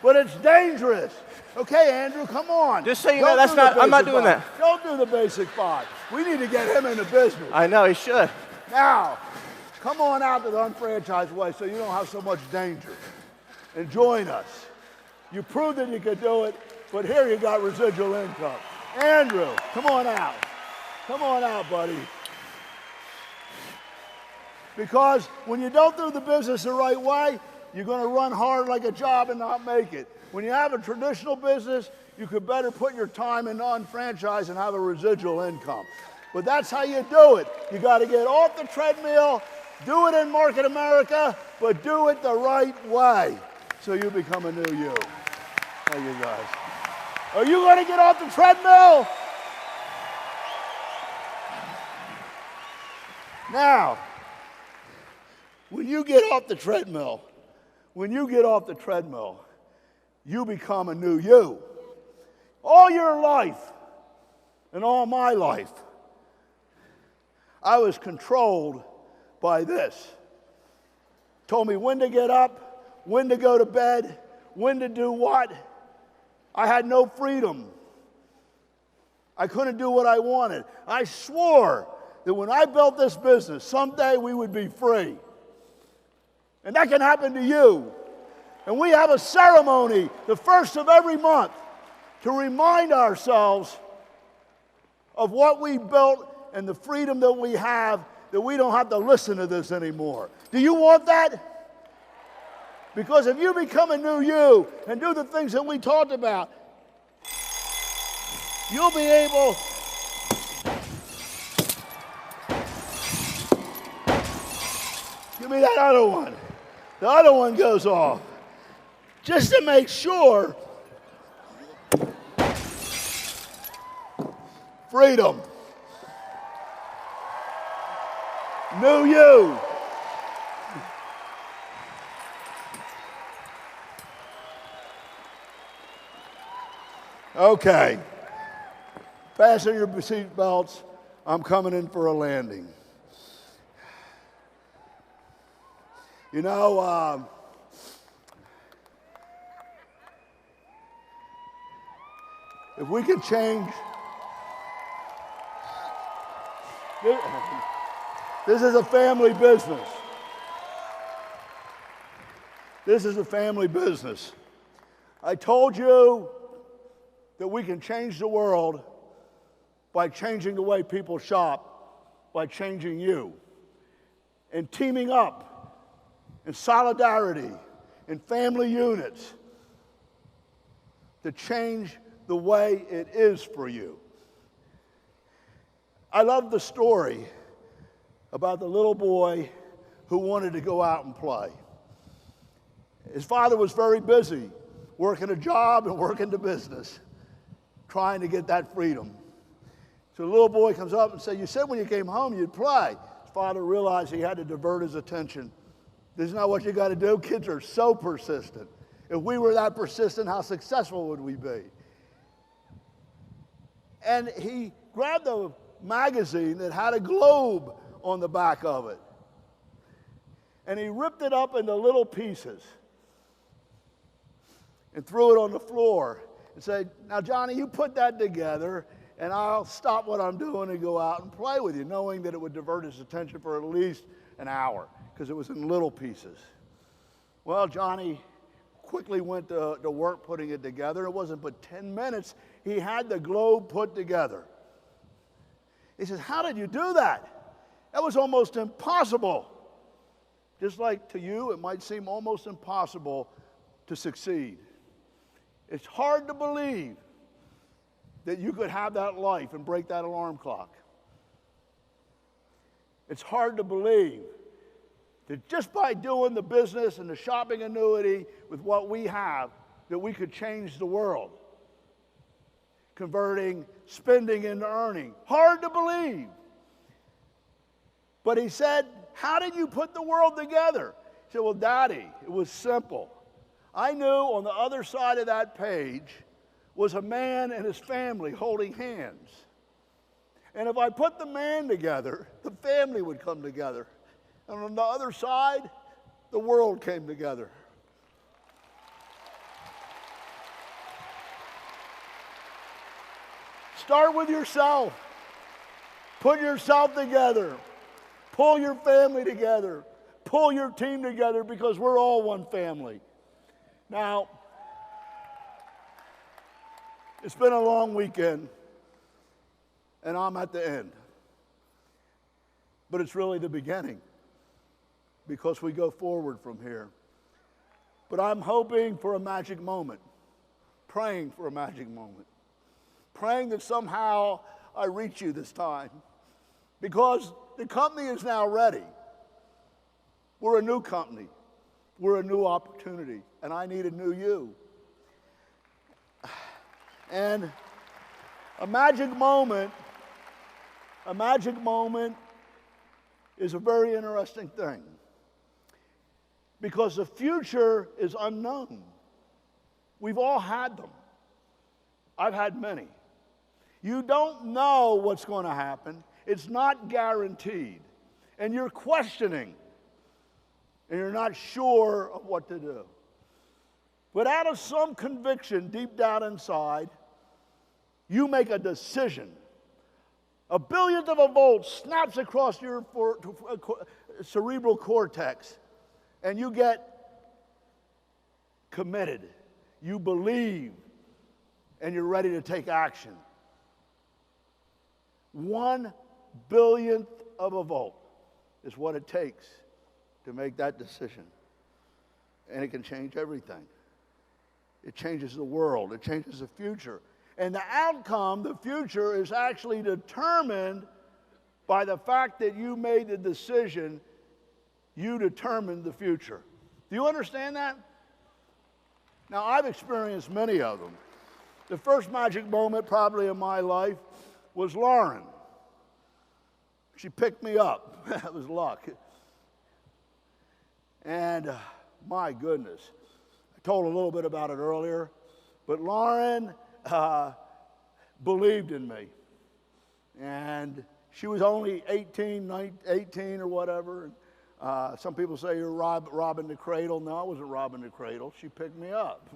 A: but it's dangerous. Okay, Andrew, come on.
B: Just so you
A: Don't
B: know, that's
A: do the
B: not- I'm not
A: basic
B: doing
A: five.
B: that.
A: Don't do the basic 5. We need to get him into business.
B: I know, he should.
A: Now, come on out to the Unfranchised way so you don't have so much danger. And join us. You proved that you could do it, but here you got residual income. Andrew, come on out. Come on out, buddy. Because when you don't do the business the right way, you're going to run hard like a job and not make it. When you have a traditional business, you could better put your time in non-franchise and have a residual income. But that's how you do it. You got to get off the treadmill, do it in Market America, but do it the right way so you become a new you. Hey, you guys. Are you going to get off the treadmill? Now, when you get off the treadmill, you become a new you. All your life and all my life, I was controlled by this. Told me when to get up, when to go to bed, when to do what. I had no freedom. I couldn't do what I wanted. I swore that when I built this business, someday we would be free. And that can happen to you. And we have a ceremony the first of every month to remind ourselves of what we built and the freedom that we have, that we don't have to listen to this anymore. Do you want that? Because if you become a new you and do the things that we talked about, you'll be able give me that other one. The other one goes off. Just to make sure. Freedom. New you. Okay. Fasten your seat belts. I'm coming in for a landing. You know, if we could change, this is a family business. This is a family business. I told you that we can change the world by changing the way people shop, by changing you, and teaming up in solidarity, in family units, to change the way it is for you. I love the story about the little boy who wanted to go out and play. His father was very busy, working a job and working the business, trying to get that freedom. So the little boy comes up and says, "You said when you came home you'd play." His father realized he had to divert his attention. This is not what you got to do. Kids are so persistent. If we were that persistent, how successful would we be? And he grabbed a magazine that had a globe on the back of it. And he ripped it up into little pieces and threw it on the floor and said, "Now, Johnny, you put that together, and I'll stop what I'm doing and go out and play with you," knowing that it would divert his attention for at least an hour because it was in little pieces. Well, Johnny quickly went to work putting it together. It wasn't but 10 minutes. He had the globe put together. He says, "How did you do that? That was almost impossible." Just like to you, it might seem almost impossible to succeed. It's hard to believe that you could have that life and break that alarm clock. It's hard to believe that just by doing the business and the shopping annuity with what we have, that we could change the world. Converting spending into earning. Hard to believe. But he said, "How did you put the world together?" He said, "Well, Daddy, it was simple. I knew on the other side of that page was a man and his family holding hands. And if I put the man together, the family would come together. And on the other side, the world came together." Start with yourself. Put yourself together. Pull your family together. Pull your team together, because we're all one family. Now, it's been a long weekend, and I'm at the end. But it's really the beginning, because we go forward from here. But I'm hoping for a magic moment, praying for a magic moment, praying that somehow I reach you this time, because the company is now ready. We're a new company. We're a new opportunity, and I need a new you. And a magic moment is a very interesting thing, because the future is unknown. We've all had them. I've had many. You don't know what's going to happen. It's not guaranteed. And you're questioning, and you're not sure of what to do. But out of some conviction deep down inside, you make a decision. A billionth of a volt snaps across your cerebral cortex, and you get committed. You believe, and you're ready to take action. 1 billionth of a volt is what it takes to make that decision. And it can change everything. It changes the world. It changes the future. And the outcome, the future, is actually determined by the fact that you made the decision. You determined the future. Do you understand that? Now, I've experienced many of them. The first magic moment probably in my life was Lauren. She picked me up. That was luck. And my goodness, I told a little bit about it earlier, but Lauren believed in me. And she was only 18 or whatever. Some people say you're robbing the cradle. No, I wasn't robbing the cradle. She picked me up.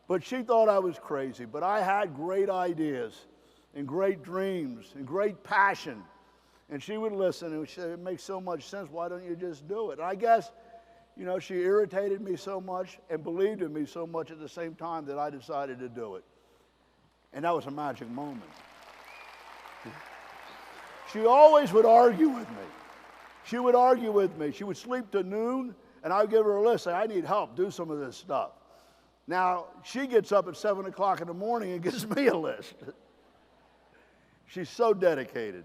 A: But she thought I was crazy. But I had great ideas and great dreams and great passion. And she would listen and she'd say, it makes so much sense. Why don't you just do it? And I guess, you know, she irritated me so much and believed in me so much at the same time that I decided to do it. And that was a magic moment. She always would argue with me. She would argue with me. She would sleep to noon, and I would give her a list, say, I need help, do some of this stuff. Now, she gets up at 7 o'clock in the morning and gives me a list. She's so dedicated.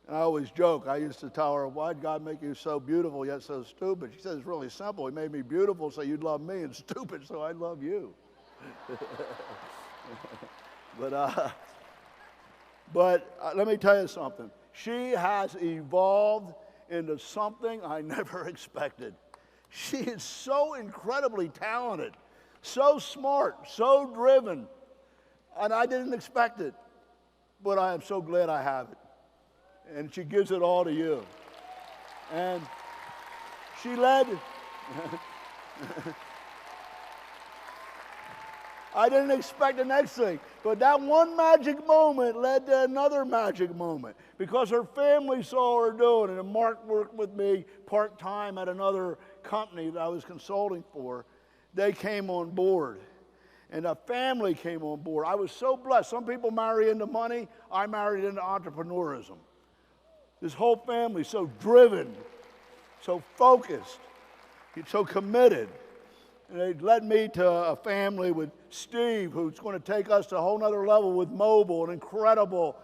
A: And I always joke, I used to tell her, why did God make you so beautiful yet so stupid? She says, it's really simple. He made me beautiful so you'd love me, and stupid so I'd love you. But let me tell you something. She has evolved into something I never expected. She is so incredibly talented, so smart, so driven, and I didn't expect it. But I am so glad I have it. And she gives it all to you. And she led. I didn't expect the next thing. But that one magic moment led to another magic moment because her family saw her doing it. And Mark worked with me part-time at another company that I was consulting for. They came on board. And a family came on board. I was so blessed. Some people marry into money. I married into entrepreneurism. This whole family so driven, so focused, so committed. And they led me to a family with Steve, who's going to take us to a whole nother level with mobile, an incredible,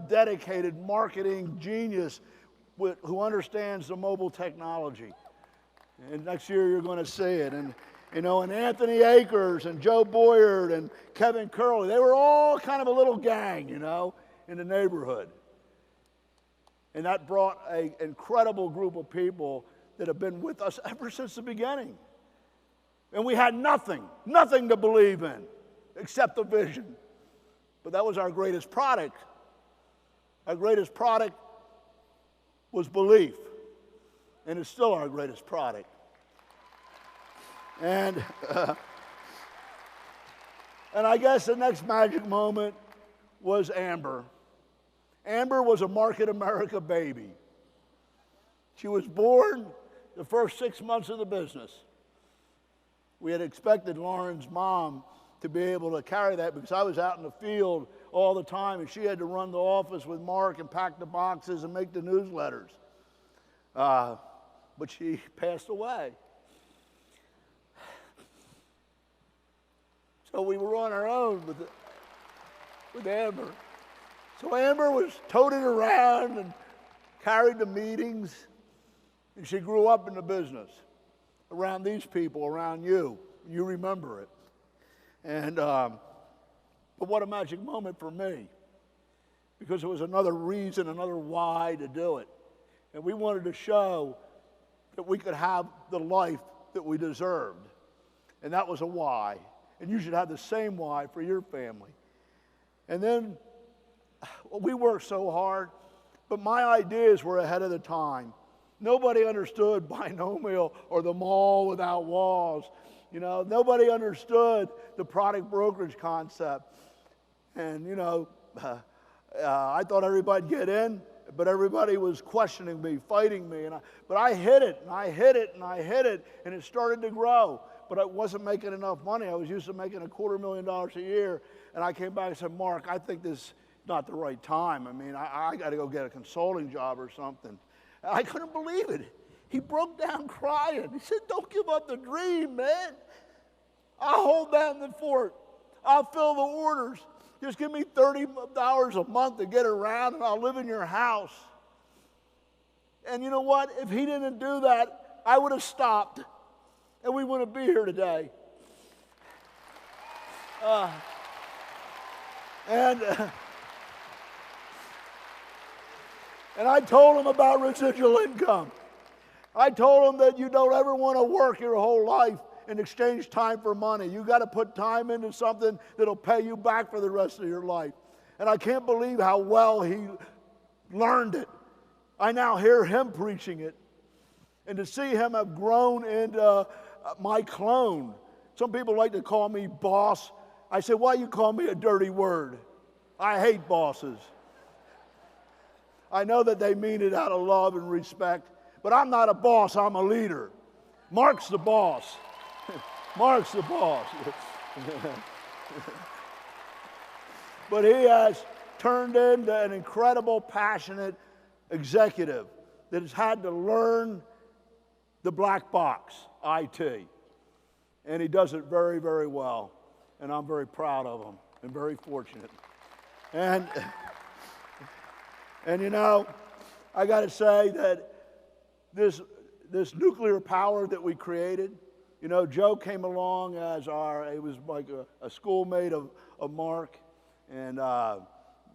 A: dedicated marketing genius who understands the mobile technology. And next year you're going to see it. And you know, and Anthony Akers and Joe Boyard and Kevin Curley, they were all kind of a little gang, you know, in the neighborhood. And that brought an incredible group of people that have been with us ever since the beginning. And we had nothing to believe in except the vision. But that was our greatest product. Our greatest product was belief. And it's still our greatest product. And I guess the next magic moment was Amber. Amber was a Market America baby. She was born the first 6 months of the business. We had expected Lauren's mom to be able to carry that because I was out in the field all the time and she had to run the office with Mark and pack the boxes and make the newsletters. But she passed away. So we were on our own with Amber. So Amber was toted around and carried to meetings, and she grew up in the business around these people, around you. You remember it. And but what a magic moment for me, because it was another reason, another why to do it. And we wanted to show that we could have the life that we deserved. And that was a why. And you should have the same why for your family. And then we worked so hard, but my ideas were ahead of the time. Nobody understood binomial or the mall without walls. You know, nobody understood the product brokerage concept. And, you know, I thought everybody'd get in, but everybody was questioning me, fighting me. But I hit it, and I hit it, and I hit it, and it started to grow. But I wasn't making enough money. I was used to making $250,000 a year. And I came back and said, Mark, I think this is not the right time. I mean, I got to go get a consulting job or something. And I couldn't believe it. He broke down crying. He said, don't give up the dream, man. I'll hold down the fort. I'll fill the orders. Just give me $30 a month to get around, and I'll live in your house. And you know what? If he didn't do that, I would have stopped, and we wouldn't be here today. And I told him about residual income. I told him that you don't ever want to work your whole life and exchange time for money. You got to put time into something that'll pay you back for the rest of your life. And I can't believe how well he learned it. I now hear him preaching it. And to see him have grown into my clone. Some people like to call me boss. I said, why you call me a dirty word? I hate bosses. I know that they mean it out of love and respect, but I'm not a boss, I'm a leader. Mark's the boss. Mark's the boss. But he has turned into an incredible, passionate executive that has had to learn the black box, IT. And he does it very, very well. And I'm very proud of him and very fortunate. And you know, I got to say that this nuclear power that we created, you know, Joe came along as he was like a schoolmate of Mark, and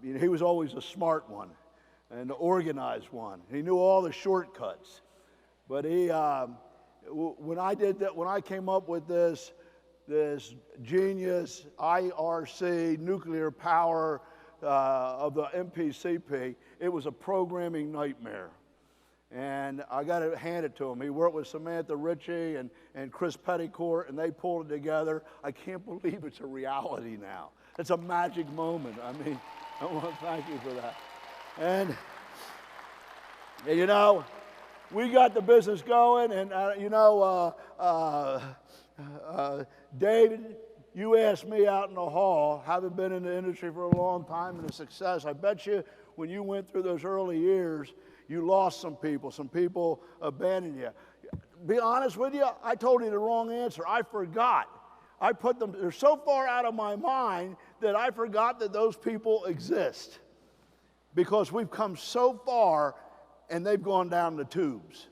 A: you know, he was always a smart one and the organized one. He knew all the shortcuts. But when I came up with this genius IRC nuclear power of the MPCP, it was a programming nightmare. And I got to hand it to him. He worked with Samantha Ritchie and Chris Petticourt, and they pulled it together. I can't believe it's a reality now. It's a magic moment. I mean, I want to thank you for that. And you know, we got the business going, and you know, David, you asked me out in the hall, having been in the industry for a long time and a success, I bet you when you went through those early years, you lost some people abandoned you. Be honest with you, I told you the wrong answer. I forgot. I put them, they're so far out of my mind that I forgot that those people exist. Because we've come so far and they've gone down the tubes.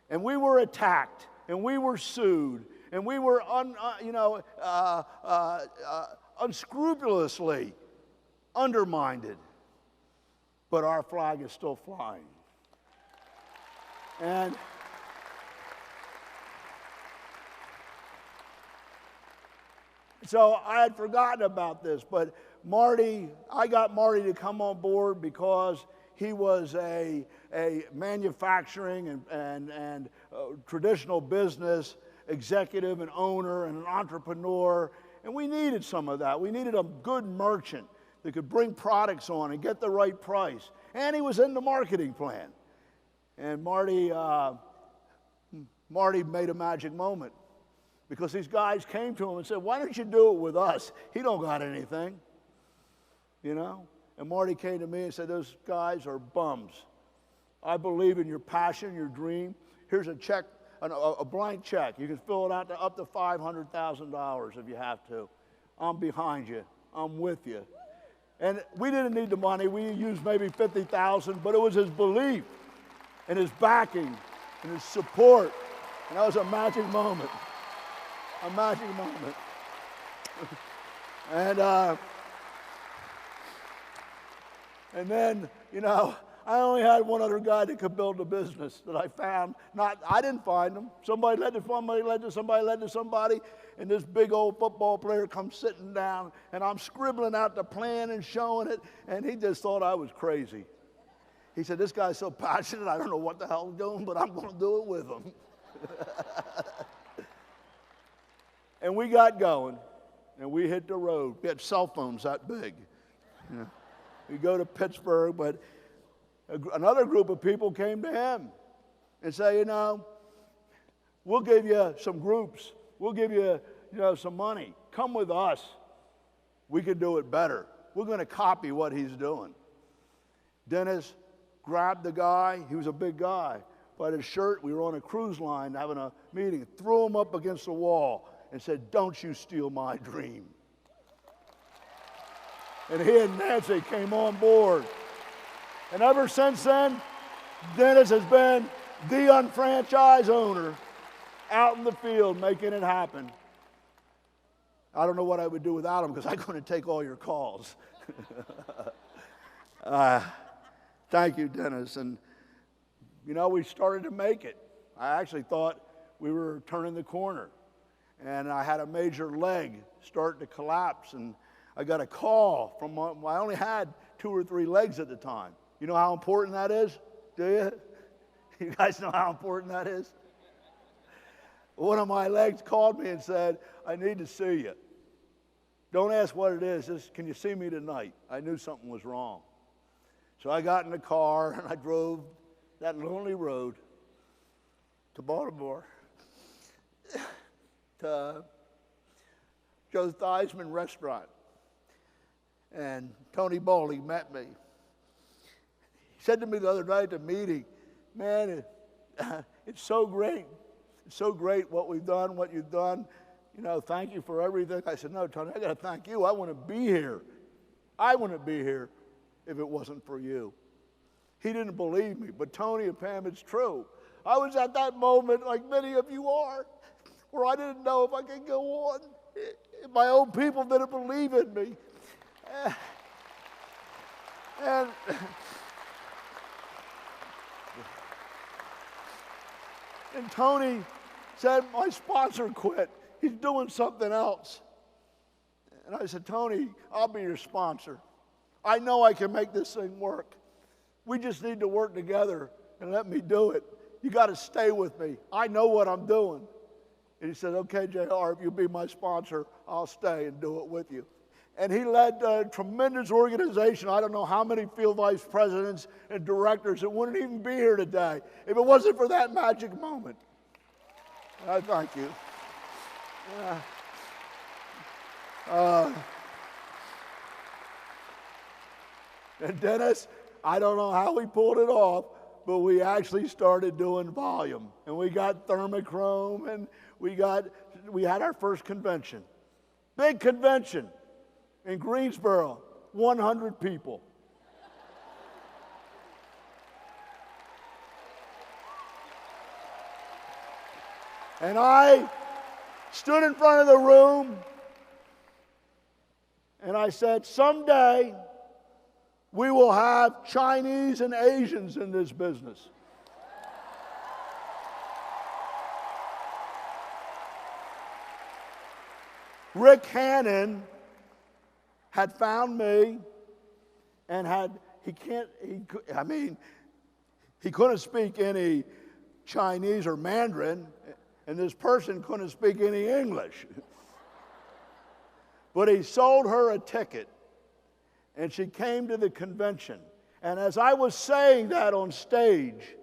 A: And we were attacked, and we were sued, and we were unscrupulously undermined. But our flag is still flying. And so I had forgotten about this, but I got Marty to come on board because he was a manufacturing and traditional business executive and owner and an entrepreneur, and we needed some of that. We needed a good merchant that could bring products on and get the right price. And he was in the marketing plan. And Marty made a magic moment because these guys came to him and said, why don't you do it with us? He don't got anything, you know? And Marty came to me and said, those guys are bums. I believe in your passion, your dream. Here's a check, a blank check. You can fill it out to up to $500,000 if you have to. I'm behind you. I'm with you. And we didn't need the money. We used maybe $50,000, but it was his belief and his backing and his support. And that was a magic moment. A magic moment. And then, you know, I only had one other guy that could build a business that I found. I didn't find him. Somebody led to somebody, led to somebody, led to somebody, and this big old football player comes sitting down, and I'm scribbling out the plan and showing it, and he just thought I was crazy. He said, this guy's so passionate, I don't know what the hell I'm doing, but I'm going to do it with him. And we got going, and we hit the road. We had cell phones that big. You know, we go to Pittsburgh, but another group of people came to him and say, you know, we'll give you some groups. We'll give you, some money. Come with us. We can do it better. We're going to copy what he's doing. Dennis grabbed the guy. He was a big guy. By his shirt, we were on a cruise line having a meeting. Threw him up against the wall and said, don't you steal my dream. And he and Nancy came on board. And ever since then, Dennis has been the unfranchised owner out in the field making it happen. I don't know what I would do without him because I couldn't take all your calls. Thank you, Dennis. And, we started to make it. I actually thought we were turning the corner. And I had a major leg starting to collapse. And I got a call from I only had 2 or 3 legs at the time. You know how important that is? Do you? You guys know how important that is? One of my legs called me and said, I need to see you. Don't ask what it is. Just, can you see me tonight? I knew something was wrong. So I got in the car and I drove that lonely road to Baltimore to Joe Theismann Restaurant. And Tony Bowley met me. He said to me the other night at the meeting, man, it's so great. It's so great what we've done, what you've done. Thank you for everything. I said, no, Tony, I got to thank you. I want to be here. I wouldn't be here if it wasn't for you. He didn't believe me, but Tony and Pam, it's true. I was at that moment, like many of you are, where I didn't know if I could go on. My own people didn't believe in me. And Tony said, my sponsor quit. He's doing something else. And I said, Tony, I'll be your sponsor. I know I can make this thing work. We just need to work together and let me do it. You got to stay with me. I know what I'm doing. And he said, okay, JR, if you'll be my sponsor, I'll stay and do it with you. And he led a tremendous organization. I don't know how many field vice presidents and directors that wouldn't even be here today if it wasn't for that magic moment. I thank you. And Dennis, I don't know how we pulled it off, but we actually started doing volume. And we got thermochrome, and we had our first convention. Big convention in Greensboro, 100 people. And I stood in front of the room and I said, someday we will have Chinese and Asians in this business. Rick Hannon had found me and he couldn't speak any Chinese or Mandarin, and this person couldn't speak any English. But he sold her a ticket, and she came to the convention. And as I was saying that on stage,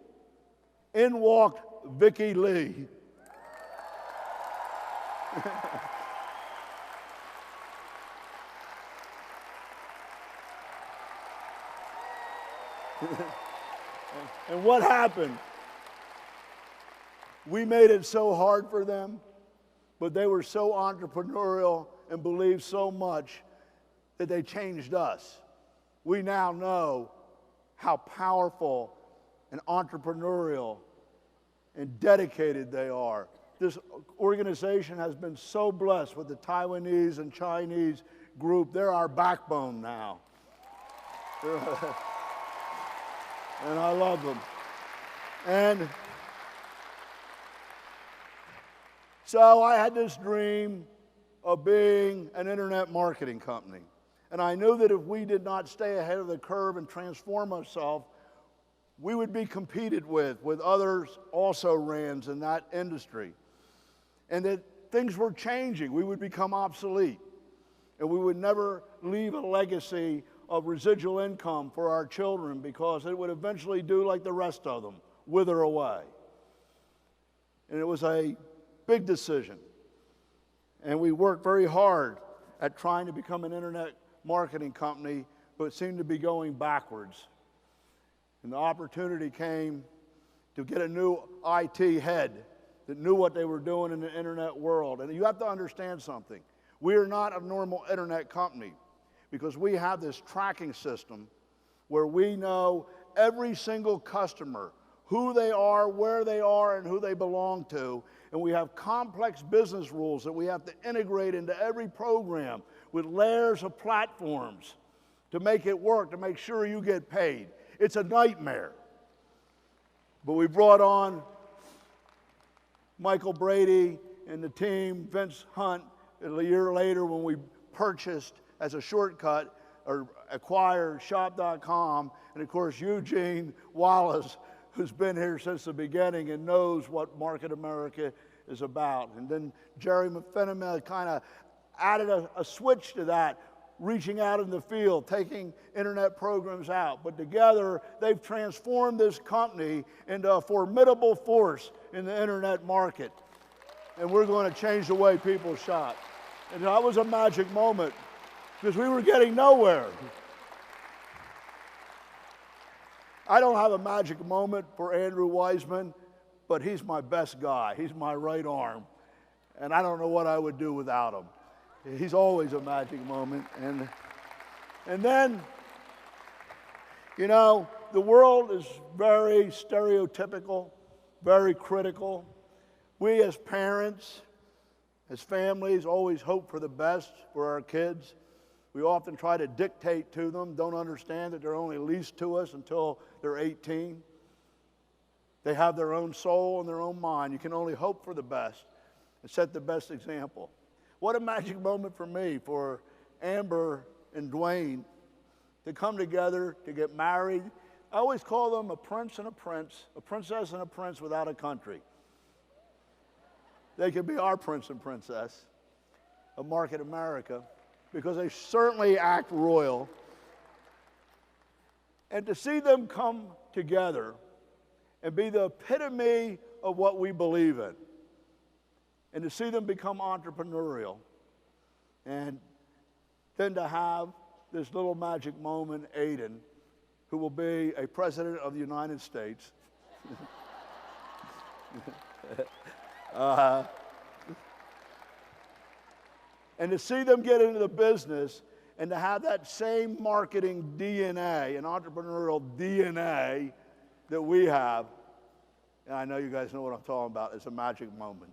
A: in walked Vicki Lee. And what happened? We made it so hard for them, but they were so entrepreneurial and believed so much that they changed us. We now know how powerful and entrepreneurial and dedicated they are. This organization has been so blessed with the Taiwanese and Chinese group. They're our backbone now. And I love them. And so I had this dream of being an internet marketing company. And I knew that if we did not stay ahead of the curve and transform ourselves, we would be competed with others also rans in that industry. And that things were changing. We would become obsolete. And we would never leave a legacy of residual income for our children because it would eventually do like the rest of them, wither away. And it was a big decision. And we worked very hard at trying to become an internet marketing company, but it seemed to be going backwards. And the opportunity came to get a new IT head that knew what they were doing in the internet world. And you have to understand something. We are not a normal internet company because we have this tracking system where we know every single customer, who they are, where they are, and who they belong to. And we have complex business rules that we have to integrate into every program with layers of platforms to make it work, to make sure you get paid. It's a nightmare. But we brought on Michael Brady and the team, Vince Hunt, a year later when we purchased as a shortcut or acquired shop.com. And of course, Eugene Wallace, who's been here since the beginning and knows what Market America is about. And then Jerry McFenema kind of added a switch to that, reaching out in the field, taking internet programs out. But together, they've transformed this company into a formidable force in the internet market. And we're going to change the way people shop. And that was a magic moment because we were getting nowhere. I don't have a magic moment for Andrew Wiseman, but he's my best guy. He's my right arm. And I don't know what I would do without him. He's always a magic moment. And then, you know, the world is very stereotypical, very critical. We as parents, as families, always hope for the best for our kids. We often try to dictate to them, don't understand that they're only leased to us until they're 18. They have their own soul and their own mind. You can only hope for the best and set the best example. What a magic moment for me, for Amber and Dwayne to come together, to get married. I always call them a prince and a princess and a prince without a country. They could be our prince and princess of Market America because they certainly act royal. And to see them come together and be the epitome of what we believe in, and to see them become entrepreneurial, and then to have this little magic moment, Aiden, who will be a president of the United States. And to see them get into the business and to have that same marketing DNA and entrepreneurial DNA that we have, and I know you guys know what I'm talking about, it's a magic moment.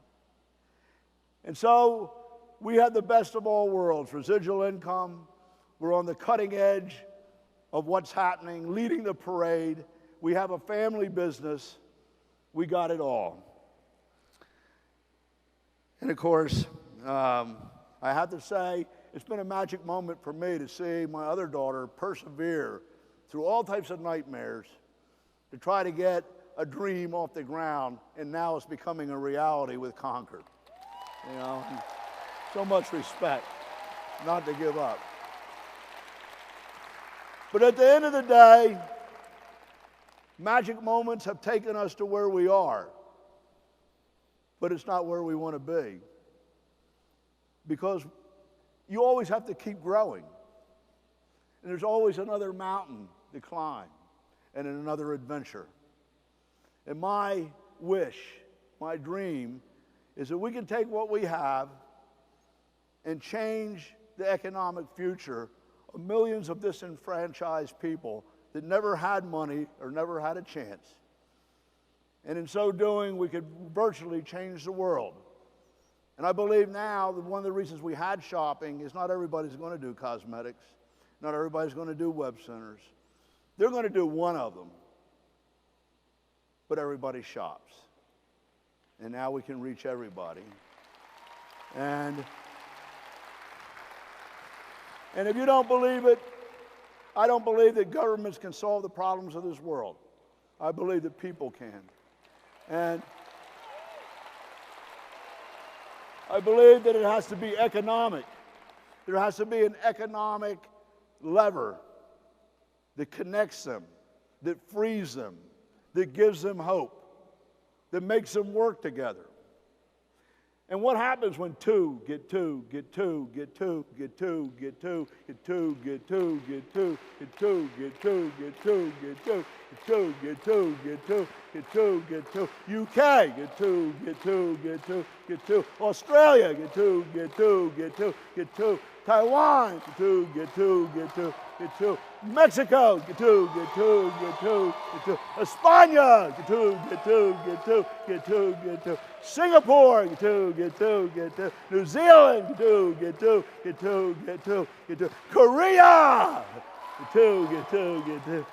A: And so we have the best of all worlds, residual income. We're on the cutting edge of what's happening, leading the parade. We have a family business. We got it all. And of course, I have to say, it's been a magic moment for me to see my other daughter persevere through all types of nightmares to try to get a dream off the ground, and now it's becoming a reality with Concord. You know, so much respect not to give up. But at the end of the day, magic moments have taken us to where we are, but it's not where we want to be. Because you always have to keep growing. And there's always another mountain to climb and another adventure. And my wish, my dream, is that we can take what we have and change the economic future of millions of disenfranchised people that never had money or never had a chance. And in so doing, we could virtually change the world. And I believe now that one of the reasons we had shopping is not everybody's going to do cosmetics. Not everybody's going to do web centers. They're going to do one of them. But everybody shops. And now we can reach everybody. And if you don't believe it, I don't believe that governments can solve the problems of this world. I believe that people can. And I believe that it has to be economic. There has to be an economic lever that connects them, that frees them, that gives them hope, that makes them work together. And what happens when two get two, get two, get two, get two, get two, get two, get two, get two, get two, get two, get two, get two, get two, get two, get two, get two, get two, UK, get two, get two, get two, get two, Australia, get two, get two, get two, get two, Taiwan, get two, get two, get two, get two, Mexico, get two, get two, get two, get two, España, get two, get two, get two, get two, get two, Singapore, get two, get two, get two, New Zealand, get two, get two, get two, get two, get two, Korea, get two, get two, get two.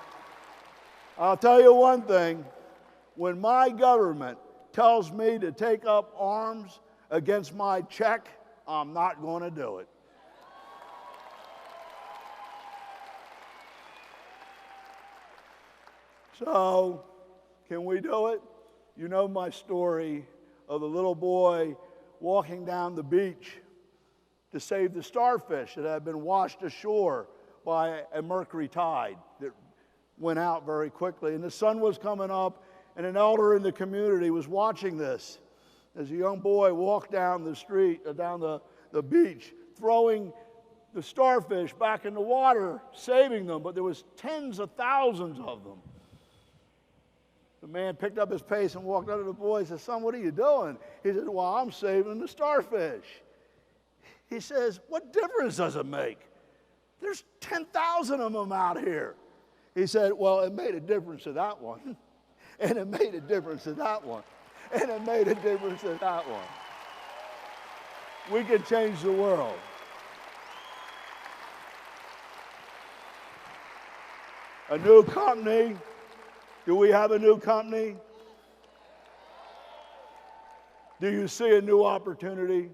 A: I'll tell you one thing, when my government tells me to take up arms against my check, I'm not going to do it. So, can we do it? You know my story of the little boy walking down the beach to save the starfish that had been washed ashore by a mercury tide that went out very quickly. And the sun was coming up, and an elder in the community was watching this as a young boy walked down the street, down the beach, throwing the starfish back in the water, saving them, but there was tens of thousands of them. The man picked up his pace and walked up to the boy and said, "Son, what are you doing?" He said, "Well, I'm saving the starfish." He says, "What difference does it make? There's 10,000 of them out here." He said, "Well, it made a difference to that one, and it made a difference to that one, and it made a difference to that one." We can change the world. A new company. Do we have a new company? Do you see a new opportunity?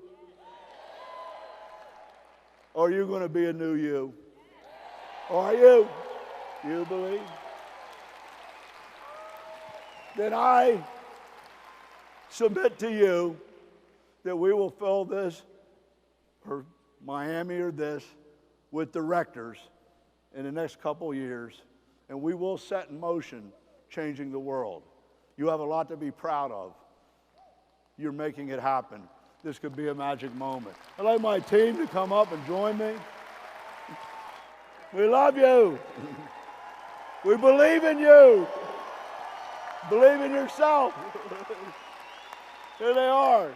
A: Or are you going to be a new you? Are you? You believe? Then I submit to you that we will fill this, or Miami or this, with directors in the next couple of years, and we will set in motion changing the world. You have a lot to be proud of. You're making it happen. This could be a magic moment. I'd like my team to come up and join me. We love you. We believe in you. Believe in yourself. Here they are.